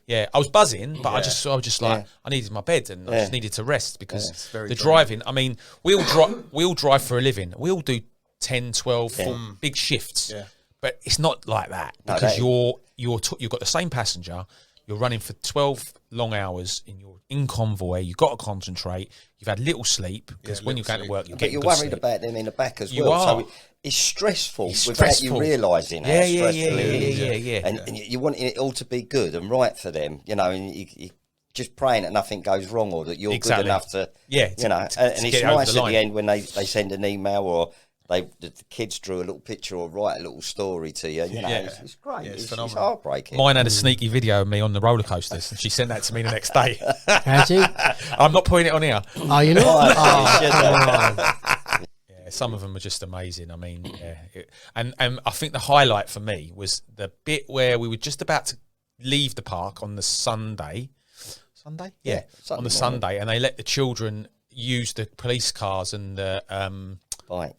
[SPEAKER 3] Yeah. I was buzzing, but I was just like, I needed my bed and I just needed to rest because
[SPEAKER 4] It's very
[SPEAKER 3] the
[SPEAKER 4] draining.
[SPEAKER 3] driving. I mean, we all drive for a living. We all do 10, 12, 4 big shifts.
[SPEAKER 4] Yeah.
[SPEAKER 3] But it's not like that
[SPEAKER 2] No,
[SPEAKER 3] because
[SPEAKER 2] that-
[SPEAKER 3] you've got the same passenger. You're running for 12 long hours in convoy. You've got to concentrate. You've had little sleep because when
[SPEAKER 4] little
[SPEAKER 3] you're going to
[SPEAKER 4] sleep.
[SPEAKER 3] work, you're
[SPEAKER 2] but
[SPEAKER 3] getting
[SPEAKER 2] you're
[SPEAKER 3] good
[SPEAKER 2] worried
[SPEAKER 3] sleep.
[SPEAKER 2] about them in the back as
[SPEAKER 3] You
[SPEAKER 2] well.
[SPEAKER 3] are.
[SPEAKER 2] So it's stressful
[SPEAKER 3] It's
[SPEAKER 2] without
[SPEAKER 3] stressful.
[SPEAKER 2] you realising how
[SPEAKER 3] Yeah,
[SPEAKER 2] stressful
[SPEAKER 3] yeah,
[SPEAKER 2] it is.
[SPEAKER 3] yeah.
[SPEAKER 2] And you want it all to be good and right for them, you know, and you just praying that nothing goes wrong or that you're
[SPEAKER 3] Exactly.
[SPEAKER 2] good enough to,
[SPEAKER 3] Yeah,
[SPEAKER 2] you know.
[SPEAKER 3] to
[SPEAKER 2] And
[SPEAKER 3] get
[SPEAKER 2] it's
[SPEAKER 3] it over
[SPEAKER 2] nice
[SPEAKER 3] the
[SPEAKER 2] at
[SPEAKER 3] line.
[SPEAKER 2] the end when they send an email or the kids drew a little picture or write a little story to you. You know, it's great.
[SPEAKER 4] Yeah, it's
[SPEAKER 2] it's
[SPEAKER 4] phenomenal.
[SPEAKER 2] heartbreaking.
[SPEAKER 3] Mine had a sneaky video of me on the roller coasters, and she sent that to me the next day.
[SPEAKER 1] How'd you?
[SPEAKER 3] I'm not putting it on here.
[SPEAKER 1] Oh, you know?
[SPEAKER 2] Oh, you should have.
[SPEAKER 3] Yeah, some of them were just amazing. I mean, and I think the highlight for me was the bit where we were just about to leave the park on the Sunday. Sunday, yeah,
[SPEAKER 2] Sunday
[SPEAKER 3] on the
[SPEAKER 2] morning.
[SPEAKER 3] Sunday, and they let the children use the police cars and the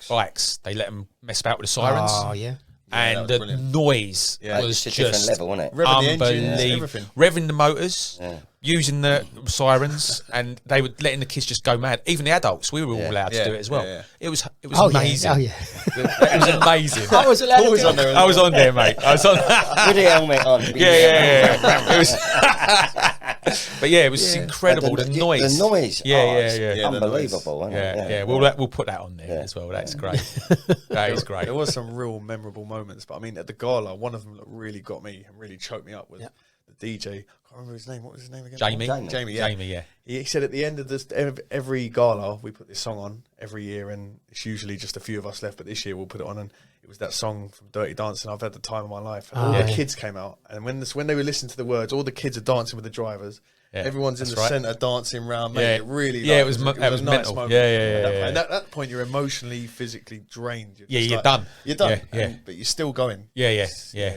[SPEAKER 3] bikes. They let them mess about with the sirens.
[SPEAKER 1] Oh, yeah.
[SPEAKER 3] And
[SPEAKER 4] that was
[SPEAKER 3] the
[SPEAKER 4] brilliant.
[SPEAKER 3] noise
[SPEAKER 4] Yeah,
[SPEAKER 3] was
[SPEAKER 2] It's a different
[SPEAKER 3] just
[SPEAKER 2] level, isn't it?
[SPEAKER 4] Revving the engines,
[SPEAKER 3] unbelievable.
[SPEAKER 4] everything.
[SPEAKER 3] Revving the motors, using the sirens, and they were letting the kids just go mad. Even the adults, we were all allowed to do it as well.
[SPEAKER 4] Yeah.
[SPEAKER 3] It was
[SPEAKER 1] Oh,
[SPEAKER 3] amazing.
[SPEAKER 1] yeah. Oh, yeah.
[SPEAKER 3] It was amazing.
[SPEAKER 1] I was allowed to
[SPEAKER 4] Always
[SPEAKER 1] do
[SPEAKER 4] on there.
[SPEAKER 3] I was on there, mate. I was on.
[SPEAKER 2] With the helmet on.
[SPEAKER 3] Yeah. It was. But yeah, it was incredible.
[SPEAKER 2] But
[SPEAKER 3] The noise.
[SPEAKER 2] The noise.
[SPEAKER 3] Yeah,
[SPEAKER 2] oh,
[SPEAKER 3] yeah,
[SPEAKER 2] it's
[SPEAKER 3] yeah.
[SPEAKER 4] Yeah, the
[SPEAKER 2] Unbelievable, isn't it?
[SPEAKER 3] Yeah. We'll put that on there as well. That's great. That is great.
[SPEAKER 4] There was some real memorable moments, but I mean, at the gala, one of them that really got me and really choked me up was the DJ. I can't remember his name. What was his name again?
[SPEAKER 3] Jamie.
[SPEAKER 4] Jamie. Yeah.
[SPEAKER 3] Jamie. Yeah.
[SPEAKER 4] He said at the end of this, every gala, we put this song on every year, and it's usually just a few of us left. But this year, we'll put it on, and it was that song from Dirty Dancing. I've had the time of my life. And all the kids came out, and when they were listening to the words, all the kids are dancing with the drivers.
[SPEAKER 3] Yeah,
[SPEAKER 4] Everyone's in
[SPEAKER 3] that's
[SPEAKER 4] the
[SPEAKER 3] right.
[SPEAKER 4] centre dancing round. Mate,
[SPEAKER 3] Yeah.
[SPEAKER 4] it really.
[SPEAKER 3] Yeah,
[SPEAKER 4] like,
[SPEAKER 3] it was
[SPEAKER 4] a
[SPEAKER 3] mental.
[SPEAKER 4] nice moment.
[SPEAKER 3] Yeah.
[SPEAKER 4] And at that point, you're emotionally, physically drained.
[SPEAKER 3] Yeah,
[SPEAKER 4] just
[SPEAKER 3] you're done.
[SPEAKER 4] You're done.
[SPEAKER 3] Yeah.
[SPEAKER 4] But you're still going.
[SPEAKER 3] Yeah.
[SPEAKER 4] Yes.
[SPEAKER 3] Yeah.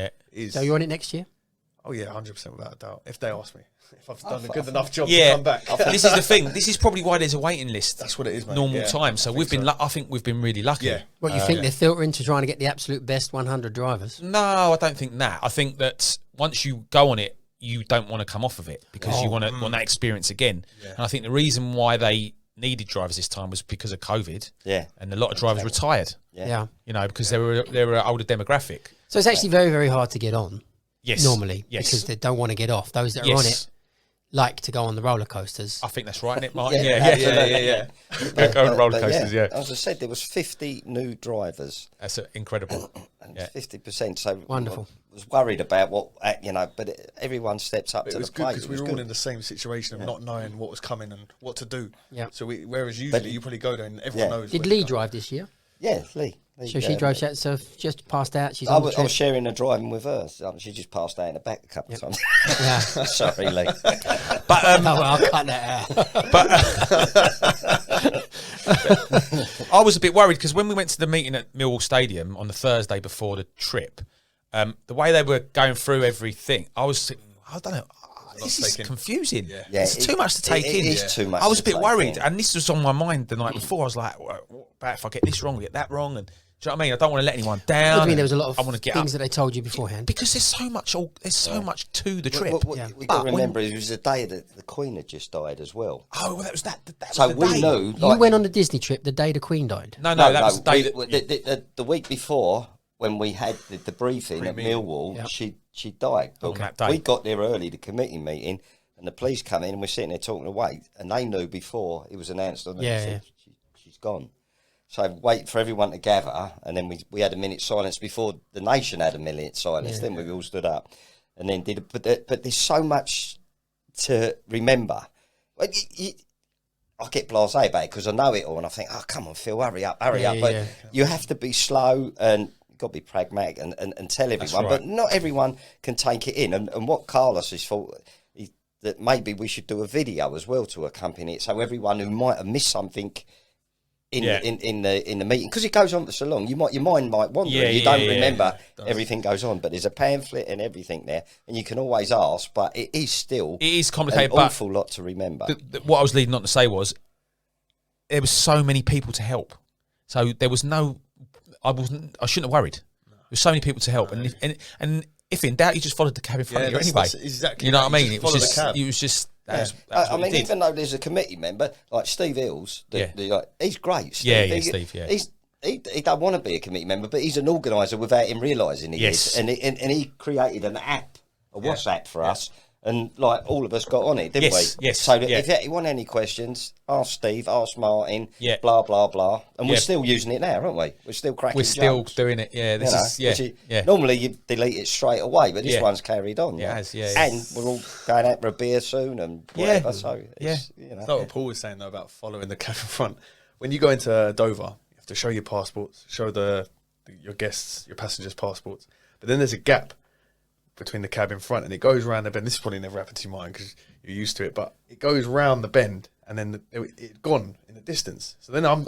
[SPEAKER 4] It is.
[SPEAKER 1] So you're on it next year?
[SPEAKER 4] Oh yeah, 100% without a doubt. If they ask me, if I've done a good enough job to
[SPEAKER 3] Yeah,
[SPEAKER 4] come back.
[SPEAKER 3] this is the thing. This is probably why there's a waiting list.
[SPEAKER 4] That's what it is, mate.
[SPEAKER 3] Normal
[SPEAKER 4] Yeah,
[SPEAKER 3] time. So we've been. I think we've been really lucky.
[SPEAKER 4] Yeah.
[SPEAKER 1] What, you think they're filtering to trying to get the absolute best 100 drivers?
[SPEAKER 3] No, I don't think that. I think that once you go on it, you don't want to come off of it because you want that experience again. And I think the reason why they needed drivers this time was because of COVID.
[SPEAKER 2] Yeah.
[SPEAKER 3] And a lot of drivers retired.
[SPEAKER 1] Yeah.
[SPEAKER 3] You know, because they were an older demographic.
[SPEAKER 1] So it's actually very, very hard to get on
[SPEAKER 3] Yes.
[SPEAKER 1] normally
[SPEAKER 3] Yes.
[SPEAKER 1] because they don't want to get off. Those that are on it like to go on the roller coasters.
[SPEAKER 3] I think that's right, isn't it, Martin?
[SPEAKER 4] Yeah.
[SPEAKER 3] Go on roller
[SPEAKER 2] But
[SPEAKER 3] coasters, yeah.
[SPEAKER 2] As I said, there was 50 new drivers.
[SPEAKER 3] That's incredible.
[SPEAKER 2] And
[SPEAKER 3] Yeah.
[SPEAKER 2] 50%. So
[SPEAKER 1] Wonderful.
[SPEAKER 2] I was worried about what, but everyone steps up
[SPEAKER 4] It
[SPEAKER 2] to
[SPEAKER 4] was
[SPEAKER 2] the
[SPEAKER 4] good
[SPEAKER 2] plate.
[SPEAKER 4] because
[SPEAKER 2] It
[SPEAKER 4] we
[SPEAKER 2] was
[SPEAKER 4] were all
[SPEAKER 2] good.
[SPEAKER 4] in the same situation of not knowing what was coming and what to do.
[SPEAKER 1] Yeah.
[SPEAKER 4] So whereas usually you probably go there and everyone knows.
[SPEAKER 1] Did
[SPEAKER 4] where to
[SPEAKER 1] Lee
[SPEAKER 4] go.
[SPEAKER 1] drive this year?
[SPEAKER 2] Yeah, Lee.
[SPEAKER 1] So she drove, so just passed out. She's
[SPEAKER 2] I
[SPEAKER 1] on the
[SPEAKER 2] was
[SPEAKER 1] trip.
[SPEAKER 2] sharing the driving with her. So she just passed out in the back a couple of times.
[SPEAKER 1] Yeah.
[SPEAKER 2] Sorry, Lee.
[SPEAKER 3] But
[SPEAKER 1] Oh, well, I'll cut that out.
[SPEAKER 3] I was a bit worried because when we went to the meeting at Millwall Stadium on the Thursday before the trip, the way they were going through everything, I was thinking, I don't know, this is confusing.
[SPEAKER 2] Yeah,
[SPEAKER 3] it's too much to take in.
[SPEAKER 2] It is too much.
[SPEAKER 3] I was a
[SPEAKER 2] to
[SPEAKER 3] bit
[SPEAKER 2] take
[SPEAKER 3] worried,
[SPEAKER 2] in.
[SPEAKER 3] and this was on my mind the night before. I was like, what about if I get this wrong, get that wrong, and do you know what I mean? I don't want to let anyone down.
[SPEAKER 1] What do you mean there was a lot
[SPEAKER 3] I want to
[SPEAKER 1] of
[SPEAKER 3] get
[SPEAKER 1] things
[SPEAKER 3] up
[SPEAKER 1] that they told you beforehand?
[SPEAKER 3] because there's so much. There's so much to the trip.
[SPEAKER 1] Yeah.
[SPEAKER 2] We got to
[SPEAKER 3] But
[SPEAKER 2] remember it was the day that the Queen had just died as well.
[SPEAKER 3] Oh, well, that was that. That
[SPEAKER 2] So
[SPEAKER 3] was the
[SPEAKER 2] we
[SPEAKER 3] day.
[SPEAKER 2] knew.
[SPEAKER 1] You went on the Disney trip the day the Queen died.
[SPEAKER 3] No, that was the day.
[SPEAKER 2] The week before when we had the briefing at Millwall,
[SPEAKER 1] Yeah.
[SPEAKER 2] she died. But
[SPEAKER 3] On that day.
[SPEAKER 2] we got there early, the committee meeting, and the police come in and we're sitting there talking away, and they knew before it was announced on the
[SPEAKER 1] Yeah,
[SPEAKER 2] she's gone. So wait for everyone to gather, and then we had a minute's silence before the nation had a minute silence. Then we all stood up, and then did it. But there's so much to remember. I get blasé about it because I know it all, and I think, oh, come on, Phil, hurry up. But you have to be slow and you've got to be pragmatic and tell everyone.
[SPEAKER 3] right.
[SPEAKER 2] But not everyone can take it in. And what Carlos is thought, that maybe we should do a video as well to accompany it, so everyone who might have missed something in the meeting, because it goes on for so long, your mind might wander. You don't remember everything goes on, but there's a pamphlet and everything there, and you can always ask. But it is
[SPEAKER 3] complicated.
[SPEAKER 2] An awful lot to remember.
[SPEAKER 3] What I was leading on to say was there was so many people to help, so there was no. I shouldn't have worried. There were so many people to help, and if in doubt, you just followed the cab in front of you anyway.
[SPEAKER 4] That's exactly.
[SPEAKER 3] You know what I mean?
[SPEAKER 4] It was
[SPEAKER 3] just. That's
[SPEAKER 2] I mean, even though there's a committee member like Steve Hills, he's great. Steve.
[SPEAKER 3] Steve. Yeah,
[SPEAKER 2] he don't want to be a committee member, but he's an organiser without him realising he is. And he created an app, a WhatsApp for us, and like all of us got on it, didn't we?
[SPEAKER 3] Yes.
[SPEAKER 2] So that if you want any questions, ask Steve, ask Martin,
[SPEAKER 3] Yeah.
[SPEAKER 2] blah blah blah, and we're still using it now, aren't we? We're still cracking.
[SPEAKER 3] we're still
[SPEAKER 2] jokes.
[SPEAKER 3] doing it. Yeah, this is
[SPEAKER 2] Normally you delete it straight away, but this one's carried on.
[SPEAKER 3] Yeah,
[SPEAKER 2] right?
[SPEAKER 3] it has, yeah.
[SPEAKER 2] And we're all going out for a beer soon and whatever. So it's, you know.
[SPEAKER 4] That's what Paul was saying though about following the cab in front. When you go into Dover, you have to show your passports, show your guests, your passengers' passports. But then there's a gap between the cab in front, and it goes around the bend. This probably never happened to you, mine, because you're used to it. But it goes round the bend, and then it's gone in the distance. So then I'm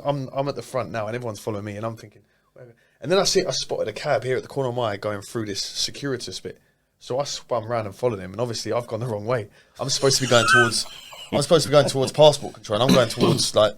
[SPEAKER 4] at the front now, and everyone's following me, and I'm thinking, whatever. And then I spotted a cab here at the corner of my eye going through this Securitas bit. So I spun round and followed him, and obviously I've gone the wrong way. I'm supposed to be going towards passport control, and I'm going towards, like,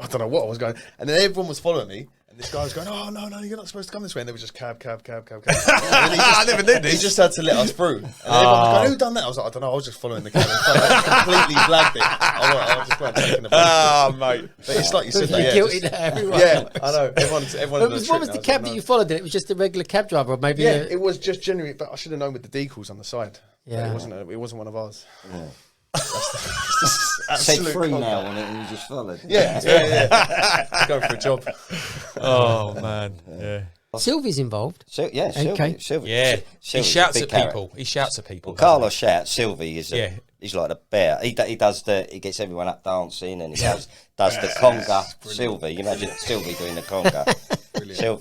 [SPEAKER 4] I don't know what I was going. And then everyone was following me, and this guy was going, oh, no, you're not supposed to come this way. And there was just cab. I never did this. He just had to let us through. And everyone was going, who done that? I was like, I don't know, I was just following the cab. I completely blagged it. I just weren't taking the
[SPEAKER 3] Oh, mate.
[SPEAKER 4] But it's like you said,
[SPEAKER 1] You're
[SPEAKER 4] that,
[SPEAKER 1] guilty now, everyone.
[SPEAKER 4] Yeah, I know. Everyone.
[SPEAKER 1] What was the cab that you followed? It was just a regular cab driver, or maybe?
[SPEAKER 4] Yeah, it was just genuinely, but I should have known with the decals on the side.
[SPEAKER 1] Yeah.
[SPEAKER 4] It wasn't one of ours.
[SPEAKER 2] Yeah.
[SPEAKER 4] Said
[SPEAKER 2] Said free now on it, and you just followed.
[SPEAKER 4] Yeah. Going for a job.
[SPEAKER 3] Oh man. Yeah.
[SPEAKER 1] Sylvie's involved.
[SPEAKER 2] So, yeah,
[SPEAKER 1] Okay.
[SPEAKER 2] Sylvie.
[SPEAKER 3] Yeah. He
[SPEAKER 2] Sylvie's a
[SPEAKER 3] shouts
[SPEAKER 2] big
[SPEAKER 3] at
[SPEAKER 2] carrot.
[SPEAKER 3] people. He shouts at people.
[SPEAKER 2] Well, Carlos shouts. Sylvie is
[SPEAKER 3] Yeah.
[SPEAKER 2] he's like a bear. He gets everyone up dancing, and he does the conga. Sylvie, you imagine Sylvie doing the conga.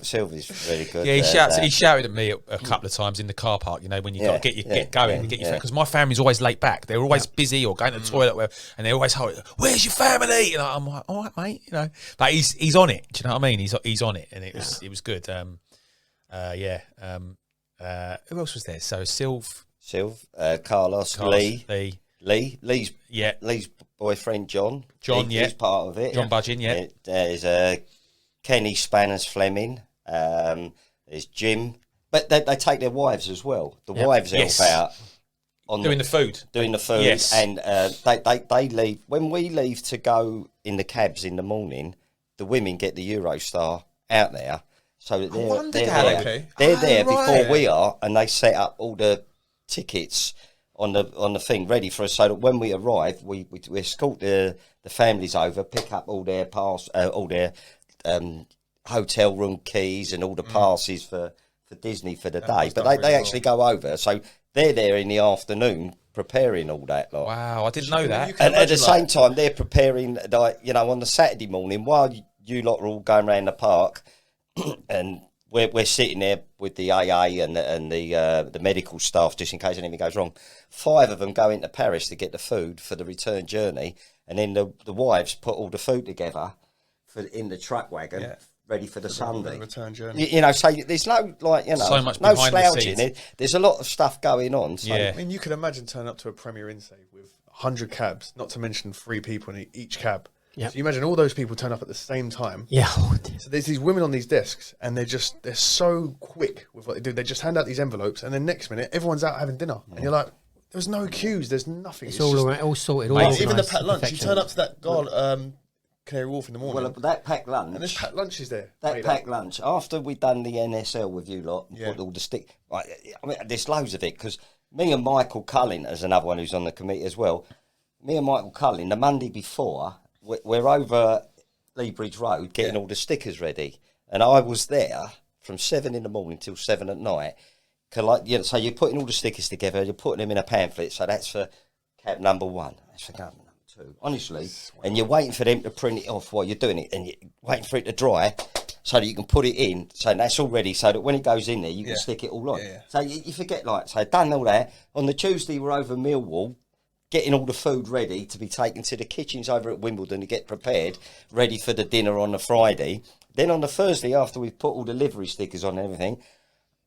[SPEAKER 2] Sylvie's really good.
[SPEAKER 3] Yeah, he shouted at me a couple of times in the car park. You know, when you got to get going and get your because my family's always late back. They're always busy or going to the toilet, and they're always hurrying. Where's your family? And I'm like, all right, mate. You know, but he's on it. Do you know what I mean? He's on it, and it was good. Who else was there? So
[SPEAKER 2] Carlos, Lee's boyfriend John. He's part of it.
[SPEAKER 3] John Budgeon, yeah.
[SPEAKER 2] There's Kenny Spanners Fleming. There's Jim, but they take their wives as well. The wives help out on
[SPEAKER 3] doing the food,
[SPEAKER 2] yes. And they leave when we leave to go in the cabs in the morning. The women get the Eurostar out there, so that they're there before we are, and they set up all the tickets on the thing ready for us, so that when we arrive, we escort the families over, pick up all their hotel room keys and all the passes for Disney for the day. But they actually go over, so they're there in the afternoon preparing all that lot.
[SPEAKER 3] Wow, I didn't know that.
[SPEAKER 2] And at the same time, they're preparing, like, you know, on the Saturday morning while you lot are all going around the park, and we're sitting there with the AA and the medical staff just in case anything goes wrong. 5 of them go into Paris to get the food for the return journey, and then the wives put all the food together in the truck wagon, ready for the Sunday
[SPEAKER 4] return journey.
[SPEAKER 2] You know, so there's no, like, you know,
[SPEAKER 3] so much
[SPEAKER 2] no
[SPEAKER 3] behind the
[SPEAKER 2] slouching.
[SPEAKER 3] scenes.
[SPEAKER 2] There's a lot of stuff going on. So.
[SPEAKER 3] Yeah.
[SPEAKER 4] I mean, you could imagine turning up to a Premier Inn save with 100 cabs, not to mention 3 people in each cab.
[SPEAKER 1] Yep.
[SPEAKER 4] So you imagine all those people turn up at the same time.
[SPEAKER 1] Yeah.
[SPEAKER 4] So there's these women on these desks, and they're so quick with what they do. They just hand out these envelopes, and then next minute, everyone's out having dinner. And you're like, there's no queues, there's nothing.
[SPEAKER 1] It's all
[SPEAKER 4] just,
[SPEAKER 1] around, all sorted. All
[SPEAKER 4] even the
[SPEAKER 1] organised,
[SPEAKER 4] packed lunch,
[SPEAKER 1] perfection.
[SPEAKER 4] you turn up to that guy, Canary Wharf in the morning.
[SPEAKER 2] Well, that packed lunch.
[SPEAKER 4] And there's packed lunches there.
[SPEAKER 2] That packed lunch. After we'd done the NSL with you lot, and put all the stick. Right, I mean, there's loads of it, because me and Michael Cullen, as another one who's on the committee as well. Me and Michael Cullen, the Monday before, we're over Lee Bridge Road getting all the stickers ready, and I was there from 7 in the morning till 7 at night, So you're putting all the stickers together, you're putting them in a pamphlet. So that's for cab number 1, that's for cab number 2. Honestly, and you're waiting for them to print it off while you're doing it, and you're waiting for it to dry, so that you can put it in. So that's all ready, so that when it goes in there, you can stick it all on. So you forget, like, so done all that. On the Tuesday, we're over Millwall, getting all the food ready to be taken to the kitchens over at Wimbledon to get prepared, ready for the dinner on the Friday. Then on the Thursday, after we've put all the livery stickers on and everything,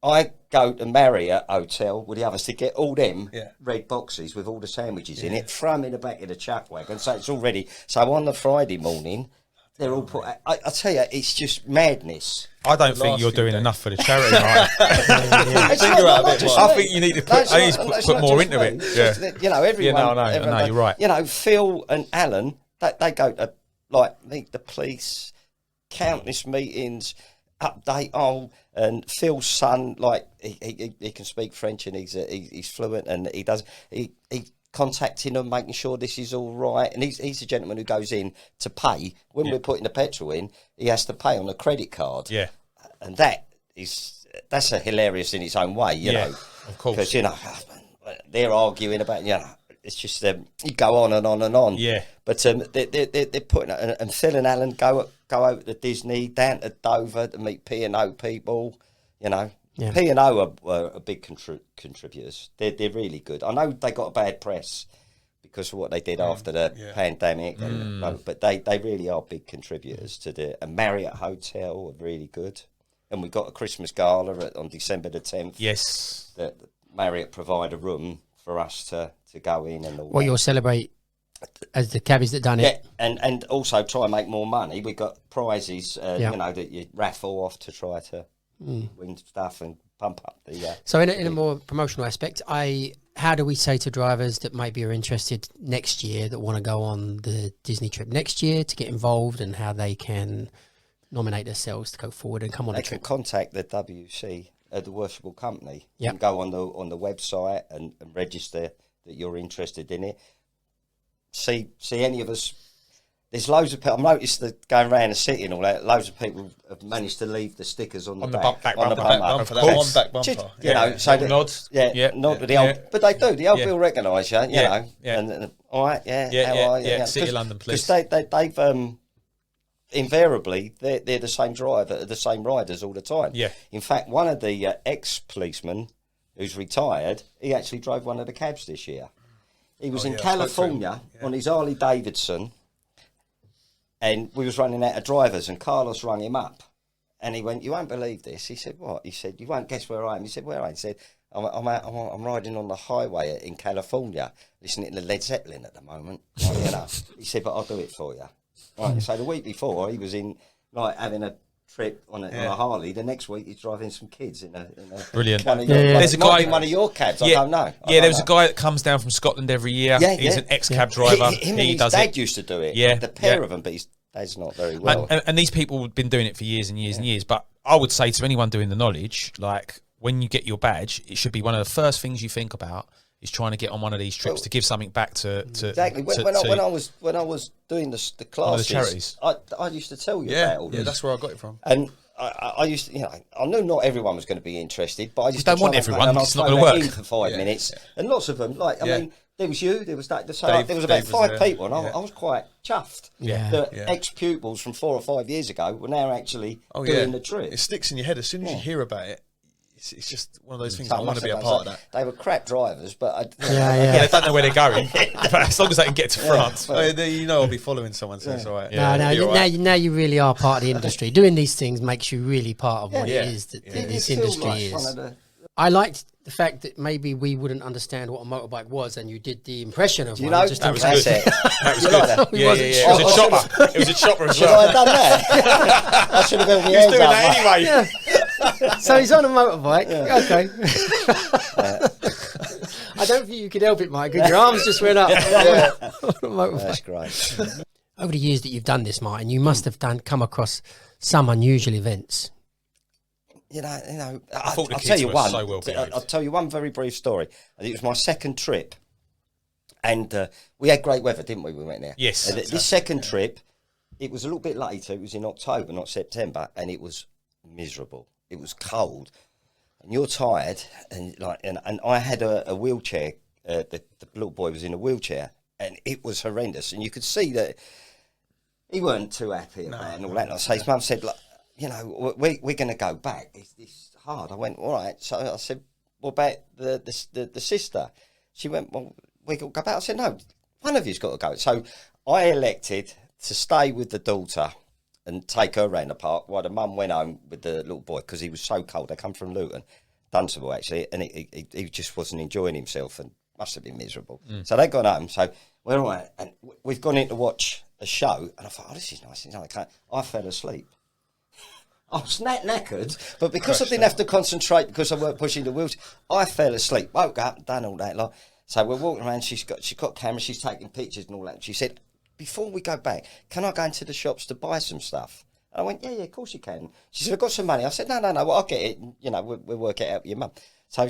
[SPEAKER 2] I go to Marriott Hotel with the others to get all them red boxes with all the sandwiches in it, throw them in the back of the chuck wagon, so it's all ready. So on the Friday morning, they're all put. I tell you, it's just madness.
[SPEAKER 3] I don't think you're doing enough for the charity, right? I think you need to put more into it. Yeah.
[SPEAKER 2] You know, everyone.
[SPEAKER 3] No, you're right.
[SPEAKER 2] You know, Phil and Alan, they go to like meet the police, countless meetings, update and Phil's son, like he can speak French and he's fluent, and he contacting them, making sure this is all right, and he's a gentleman who goes in to pay when we're putting the petrol in. He has to pay on a credit card, and that's a hilarious in its own way, you know,
[SPEAKER 3] of course,
[SPEAKER 2] because you know they're arguing about, you know, it's just you go on and on and on, but they're putting it, and Phil and Alan go over to Disney, down to Dover to meet P&O people, you know. P&O are big contributors. They're really good. I know they got a bad press because of what they did after the pandemic, but they really are big contributors to the. And Marriott Hotel are really good. And we got a Christmas gala on December the 10th.
[SPEAKER 3] Yes,
[SPEAKER 2] that Marriott provide a room for us to go in and all.
[SPEAKER 1] Well, you'll celebrate as the cabbies that done it.
[SPEAKER 2] And also try and make more money. We got prizes, you know, that you raffle off to try to win stuff and pump up the.
[SPEAKER 1] So in a more promotional aspect, how do we say to drivers that maybe are interested next year that want to go on the Disney trip next year to get involved, and how they can nominate themselves to go forward and come on the trip?
[SPEAKER 2] They can contact the WC, the worshipful company,
[SPEAKER 1] and
[SPEAKER 2] go on the website and register that you're interested in it. See any of us. There's loads of people. I've noticed that going around the city and all that, loads of people have managed to leave the stickers on the back
[SPEAKER 3] bumper.
[SPEAKER 4] That one back bumper.
[SPEAKER 2] Just, you know, so
[SPEAKER 3] nods.
[SPEAKER 2] Nod to the old. But they do. The old will recognise you, you know. And all right, how are you?
[SPEAKER 3] City of London, please.
[SPEAKER 2] Because they've invariably they're the same driver, the same riders all the time.
[SPEAKER 3] Yeah.
[SPEAKER 2] In fact, one of the ex-policemen who's retired, he actually drove one of the cabs this year. He was in California on his Harley Davidson. And we was running out of drivers, and Carlos rang him up, and he went, "You won't believe this." He said, "What?" He said, "You won't guess where I am." He said, "Where I am?" He said, I'm riding on the highway in California, listening to Led Zeppelin at the moment." Like, you know. He said, "But I'll do it for you." Right. So the week before, he was in, like, having a trip on a Harley. The next week, he's driving some kids in a
[SPEAKER 3] brilliant.
[SPEAKER 2] There's a guy in one of your cabs. I don't know.
[SPEAKER 3] There's a guy that comes down from Scotland every year. He's an ex-cab driver.
[SPEAKER 2] Him and his dad used to do it. The pair of them, but his dad's not very well.
[SPEAKER 3] And these people have been doing it for years and years and years. But I would say to anyone doing the knowledge, like, when you get your badge, it should be one of the first things you think about is trying to get on one of these trips to give something back to
[SPEAKER 2] exactly. When I was doing the classes,
[SPEAKER 3] the charities.
[SPEAKER 2] I used to tell you about all this.
[SPEAKER 4] Yeah, that's where I got it from.
[SPEAKER 2] And I used to, you know, I knew not everyone was going to be interested, but I just
[SPEAKER 3] don't want everyone. It's not going to work
[SPEAKER 2] for 5 minutes, and lots of them. Like, I mean, there was you, there was that. There was about 5 people, and I was quite chuffed. That ex-pupils from 4 or 5 years ago were now actually doing the trip.
[SPEAKER 4] It sticks in your head as soon as you hear about it. It's just one of those things. I want to be a part of that.
[SPEAKER 2] They were crap drivers, but
[SPEAKER 3] they don't know where they're going. But as long as they can get to France,
[SPEAKER 4] you know, I'll be following someone. So it's all right.
[SPEAKER 1] Now you really are part of the industry. Doing these things makes you really part of what it is that this industry is. I liked the fact that maybe we wouldn't understand what a motorbike was, and you did the impression of one.
[SPEAKER 2] That was good.
[SPEAKER 3] That was good. It was a chopper. It was a chopper as well.
[SPEAKER 2] Should I have done that? I should have held my hands up.
[SPEAKER 3] He was doing that anyway.
[SPEAKER 1] Yeah. So he's on a motorbike. Okay. I don't think you could help it, Mike, because your arms just went up.
[SPEAKER 2] That's great.
[SPEAKER 1] Over the years that you've done this, Martin, you must have come across some unusual events.
[SPEAKER 2] You know,
[SPEAKER 3] I'll
[SPEAKER 2] tell you one.
[SPEAKER 3] So well
[SPEAKER 2] I'll tell you one very brief story. It was my second trip, and we had great weather, didn't we? We went there.
[SPEAKER 3] Yes.
[SPEAKER 2] This second trip, it was a little bit later. It was in October, not September, and it was miserable. It was cold. and you're tired, and I had a wheelchair. The little boy was in a wheelchair, and it was horrendous, and you could see that he weren't too happy about it and all that. So his mum said, "Look, you know, we're going to go back. It's hard." I went, "All right." So I said, "What about the sister?" She went, "Well, we got to go back." I said, "No, one of you's got to go." So I elected to stay with the daughter and take her around the park while the mum went home with the little boy because he was so cold. They come from Luton, Dunstable actually, and he just wasn't enjoying himself and must have been miserable. So they got home. So we're all right, and we've gone in to watch a show, and I thought, "Oh, this is nice." I fell asleep. I was knackered, but because I didn't have to concentrate because I weren't pushing the wheels, I fell asleep. Woke up, done all that lot. So we're walking around. She's got cameras. She's taking pictures and all that. She said, "Before we go back, can I go into the shops to buy some stuff?" I went, yeah, of course you can. She said, "I've got some money." I said, no, well, I'll get it. You know, we'll work it out with your mum. So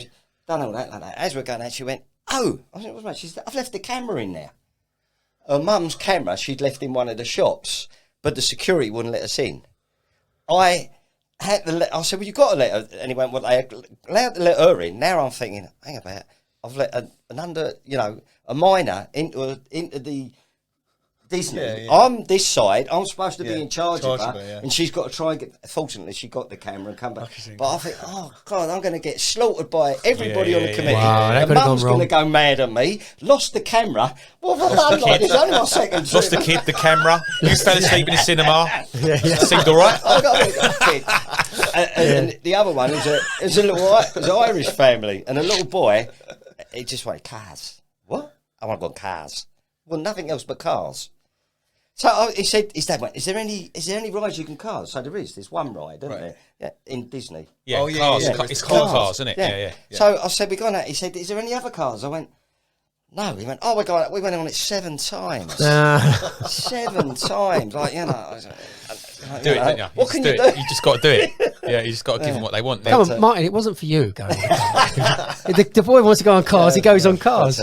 [SPEAKER 2] done all that like that. As we're going out, she went, "Oh," I said, "What's that?" She said, "I've left the camera in there." Her mum's camera she'd left in one of the shops, but the security wouldn't let us in. I said, "Well, you got to let her." And he went, "Well, they allowed to let her in." Now I'm thinking, hang about, I've let a minor into the Disney. Yeah, yeah. I'm this side. I'm supposed to be in charge of her, and she's got to try and get. Fortunately, she got the camera and come back. But I think, oh God, I'm going to get slaughtered by everybody on the committee.
[SPEAKER 1] Wow,
[SPEAKER 2] the mum's going to go mad at me. Lost the camera. What have I done? Like, there's only my second.
[SPEAKER 3] Lost the kid, the camera. You fell asleep in the cinema. Seemed all right.
[SPEAKER 2] I got a kid. And the other one was an Irish family, and a little boy. He just went, "Cars." What? "I want to go cars." Well, nothing else but cars. So he said, his dad went, is there any rides you can cars? So there is. There's one ride, isn't there? Yeah, in Disney.
[SPEAKER 3] Yeah, cars. Yeah. It's cars, isn't it? Yeah.
[SPEAKER 2] So I said, we gone out. He said, is there any other cars? I went, no. He went, oh, we went on it 7 times. 7 times. Like, you know.
[SPEAKER 3] Do it, didn't you?
[SPEAKER 2] What can you do?
[SPEAKER 3] You just got to do it. Yeah, you just got to give them what they want.
[SPEAKER 1] Come on, Martin, it wasn't for you going. The boy wants to go on cars, he goes on cars.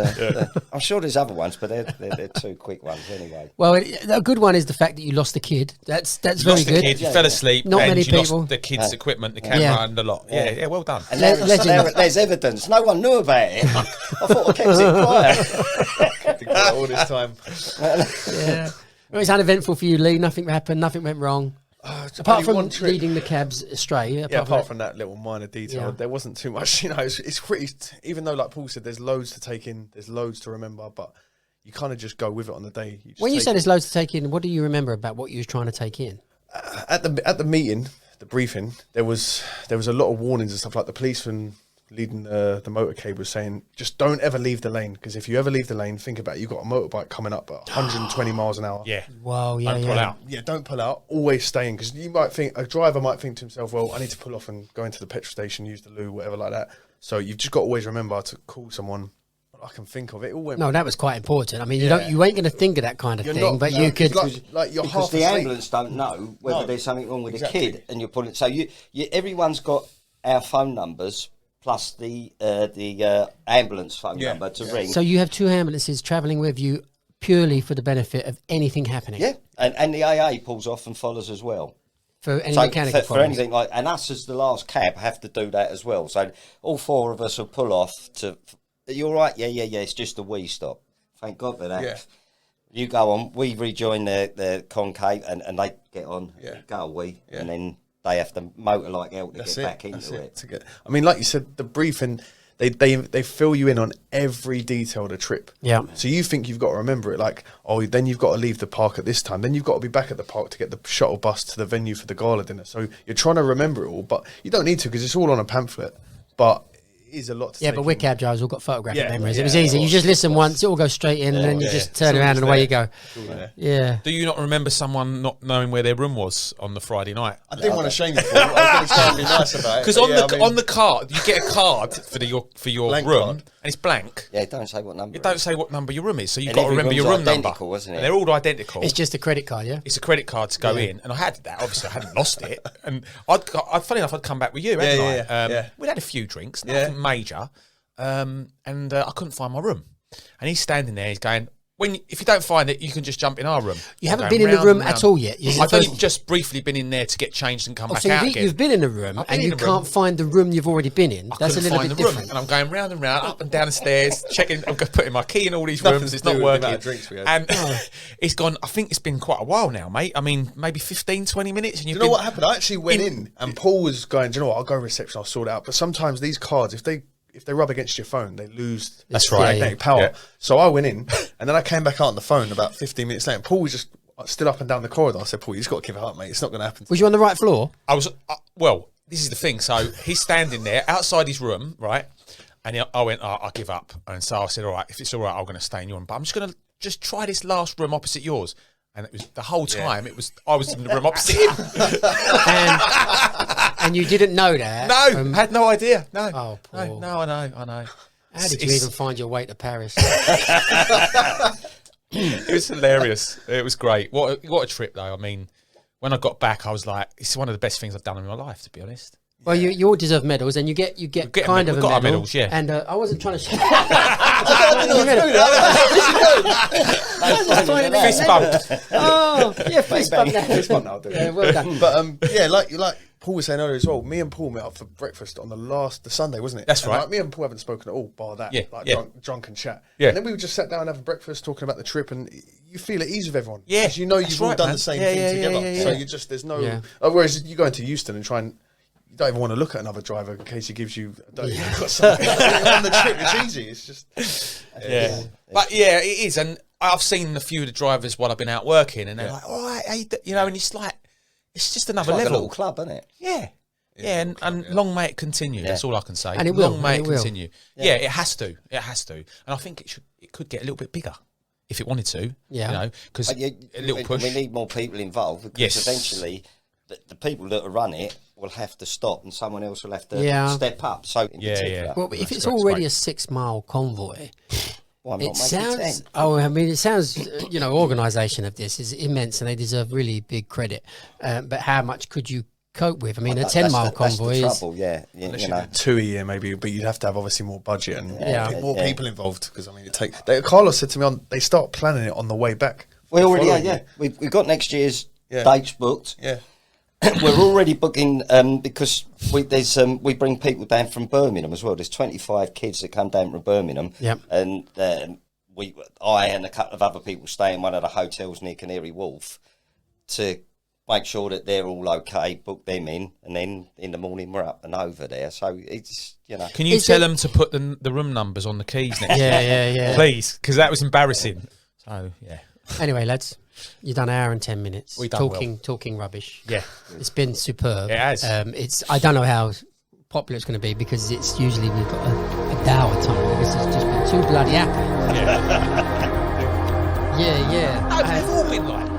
[SPEAKER 2] I'm sure there's other ones, but they're 2 quick ones anyway.
[SPEAKER 1] Well, a good one is the fact that you lost the kid. That's very good.
[SPEAKER 3] Lost the kid, you fell asleep,
[SPEAKER 1] Not
[SPEAKER 3] and
[SPEAKER 1] many
[SPEAKER 3] you
[SPEAKER 1] people.
[SPEAKER 3] lost the kid's equipment, the camera, and the lot. Yeah, well done.
[SPEAKER 2] And there's evidence. No one knew about it. I thought I kept it quiet.
[SPEAKER 4] All this time.
[SPEAKER 1] Yeah. It was uneventful for you, Lee. Nothing happened. Nothing went wrong. Apart from leading the cabs astray.
[SPEAKER 4] Apart from that little minor detail, there wasn't too much. You know, it's pretty. Even though, like Paul said, there's loads to take in, there's loads to remember, but you kind of just go with it on the day.
[SPEAKER 1] When you say there's loads to take in, what do you remember about what you was trying to take in?
[SPEAKER 4] At the meeting, the briefing, there was a lot of warnings and stuff. Like the policeman leading the motorcade was saying, just don't ever leave the lane, because if you ever leave the lane, think about it, you've got a motorbike coming up at 120 miles an hour.
[SPEAKER 3] Yeah.
[SPEAKER 1] Wow, yeah,
[SPEAKER 3] Don't pull out.
[SPEAKER 4] Yeah, don't pull out. Always stay in, because a driver might think to himself, well, I need to pull off and go into the petrol station, use the loo, whatever like that. So you've just got to always remember to call someone. I can think of it.
[SPEAKER 1] No, that was quite important. I mean, you ain't going to think of that kind of thing, but you could.
[SPEAKER 4] Like you're
[SPEAKER 2] because
[SPEAKER 4] half
[SPEAKER 2] the
[SPEAKER 4] asleep.
[SPEAKER 2] ambulance don't know whether there's something wrong with the kid, and you're pulling. So everyone's got our phone numbers. Plus the ambulance phone number to ring.
[SPEAKER 1] So you have 2 ambulances travelling with you purely for the benefit of anything happening.
[SPEAKER 2] Yeah, and the AA pulls off and follows as well.
[SPEAKER 1] For any mechanical
[SPEAKER 2] for anything like, and us as the last cab have to do that as well. So all 4 of us will pull off to. You're right. Yeah. It's just a wee stop. Thank God for that. Yeah. You go on. We rejoin the concave, and they get on. Yeah. Go a wee, and then. They have to motor like hell to get back into it.
[SPEAKER 4] I mean, like you said, the briefing, they fill you in on every detail of the trip.
[SPEAKER 1] Yeah.
[SPEAKER 4] So you think you've got to remember it, like, oh, then you've got to leave the park at this time. Then you've got to be back at the park to get the shuttle bus to the venue for the gala dinner. So you're trying to remember it all, but you don't need to because it's all on a pamphlet. But it is a lot to take
[SPEAKER 1] but we're cab drivers all got photographic memories. It was easy. You just listen once, it all goes straight in, and then you just turn around and away you go. Yeah.
[SPEAKER 3] Do you not remember someone not knowing where their room was on the Friday night?
[SPEAKER 4] I didn't want to shame you, Paul. I was going to try and be nice about it.
[SPEAKER 3] Because on the card, you get a card for your room, card. And it's blank.
[SPEAKER 2] Yeah, it don't say what number.
[SPEAKER 3] It don't say what number your room is, so you've got to remember your room number.
[SPEAKER 2] Isn't it?
[SPEAKER 3] And they're all identical.
[SPEAKER 1] It's just a credit card, yeah?
[SPEAKER 3] It's a credit card to go in, and I had that. Obviously, I hadn't lost it. And funny enough, I'd come back with you, hadn't I? We'd had a few drinks, nothing major. And I couldn't find my room. And he's standing there, he's going, if you don't find it, you can just jump in our room.
[SPEAKER 1] You haven't been in the room at all yet.
[SPEAKER 3] I've only just briefly been in there to get changed and come back out again.
[SPEAKER 1] You've been in the room and you can't find the room you've already been in. That's a little bit different.
[SPEAKER 3] And I'm going round and round, up and down the stairs, checking. I'm putting my key in all these rooms. It's not working. And it's gone. I think it's been quite a while now, mate. I mean, maybe 15, 20 minutes. And
[SPEAKER 4] do you know what happened? I actually went in and Paul was going, do you know what? I'll go reception. I'll sort it out. But sometimes these cards, if they rub against your phone, they lose magnetic power. Yeah. So I went in, and then I came back out on the phone about 15 minutes later. Paul was just stood up and down the corridor. I said, Paul, you just got to give it up, mate. It's not going to happen.
[SPEAKER 1] Was you on the right floor?
[SPEAKER 3] I was. Well, this is the thing. So he's standing there outside his room, right? And I went, I'll give up. And so I said, all right, if it's all right, I'm going to stay in your room. But I'm just going to try this last room opposite yours. And it was the whole time. I was in the room opposite him.
[SPEAKER 1] And you didn't know that?
[SPEAKER 3] No, had no idea. No.
[SPEAKER 1] Oh, Paul.
[SPEAKER 3] No, I know.
[SPEAKER 1] How did you even find your way to Paris?
[SPEAKER 3] It was hilarious. It was great. What a trip, though. I mean, when I got back, I was like, it's one of the best things I've done in my life, to be honest.
[SPEAKER 1] Well, you all deserve medals, and you get kind of a medal.
[SPEAKER 3] Our medals, yeah.
[SPEAKER 1] And I wasn't trying to. Fist
[SPEAKER 3] bump.
[SPEAKER 1] Oh, yeah, fist bump.
[SPEAKER 4] Fist bump, I'll do.
[SPEAKER 1] Yeah, well done.
[SPEAKER 4] But yeah, like Paul was saying earlier as well. Me and Paul met up for breakfast on the Sunday, wasn't it?
[SPEAKER 3] That's
[SPEAKER 4] and
[SPEAKER 3] right.
[SPEAKER 4] Like, me and Paul haven't spoken at all, bar that.
[SPEAKER 3] Yeah,
[SPEAKER 4] drunk and chat.
[SPEAKER 3] Yeah.
[SPEAKER 4] And then we just sat down having breakfast, talking about the trip, and you feel at ease with everyone.
[SPEAKER 3] Yeah,
[SPEAKER 4] because you know you've all done the same thing together. So you just there's no.
[SPEAKER 1] Yeah.
[SPEAKER 4] Whereas you go into Euston and try and. You don't even want to look at another driver in case he gives you got something on the trip. It's easy. It's just
[SPEAKER 3] But yeah, it is. And I've seen a few of the drivers while I've been out working, and they're like, "All right, and it's like it's just another level."
[SPEAKER 2] A little club, isn't it?
[SPEAKER 3] Yeah. And long may it continue. That's all I can say.
[SPEAKER 1] And it will.
[SPEAKER 3] Long may it continue. Yeah, it has to. It has to. And I think it could get a little bit bigger if it wanted to.
[SPEAKER 1] Yeah.
[SPEAKER 3] You know, because a little push.
[SPEAKER 2] We need more people involved because eventually the people that run it will have to stop and someone else will have to step up. So
[SPEAKER 1] Well, if it's already a 6 mile convoy,
[SPEAKER 2] it
[SPEAKER 1] sounds. It sounds. Organisation of this is immense, and they deserve really big credit. But how much could you cope with? I mean, a 10 mile convoy
[SPEAKER 2] that's the trouble, is
[SPEAKER 4] 2 a year maybe, but you'd have to have obviously more budget and more people involved because I mean Carlos said to me they start planning it on the way back.
[SPEAKER 2] We already are. We've got next year's dates booked. We're already booking because we bring people down from Birmingham as well. There's 25 kids that come down from Birmingham, and I and a couple of other people stay in one of the hotels near Canary Wharf to make sure that they're all okay. Book them in, and then in the morning we're up and over there. So it's
[SPEAKER 3] Can you tell them to put the room numbers on the keys next?
[SPEAKER 1] Yeah.
[SPEAKER 3] Please, because that was embarrassing. So yeah.
[SPEAKER 1] Anyway, lads. You've done an hour and 10 minutes talking rubbish.
[SPEAKER 3] Yeah,
[SPEAKER 1] it's been superb.
[SPEAKER 3] It has.
[SPEAKER 1] I don't know how popular it's going to be because it's usually we've got a dour time. This has just been too bloody happy. Yeah.
[SPEAKER 3] No, we've all been like.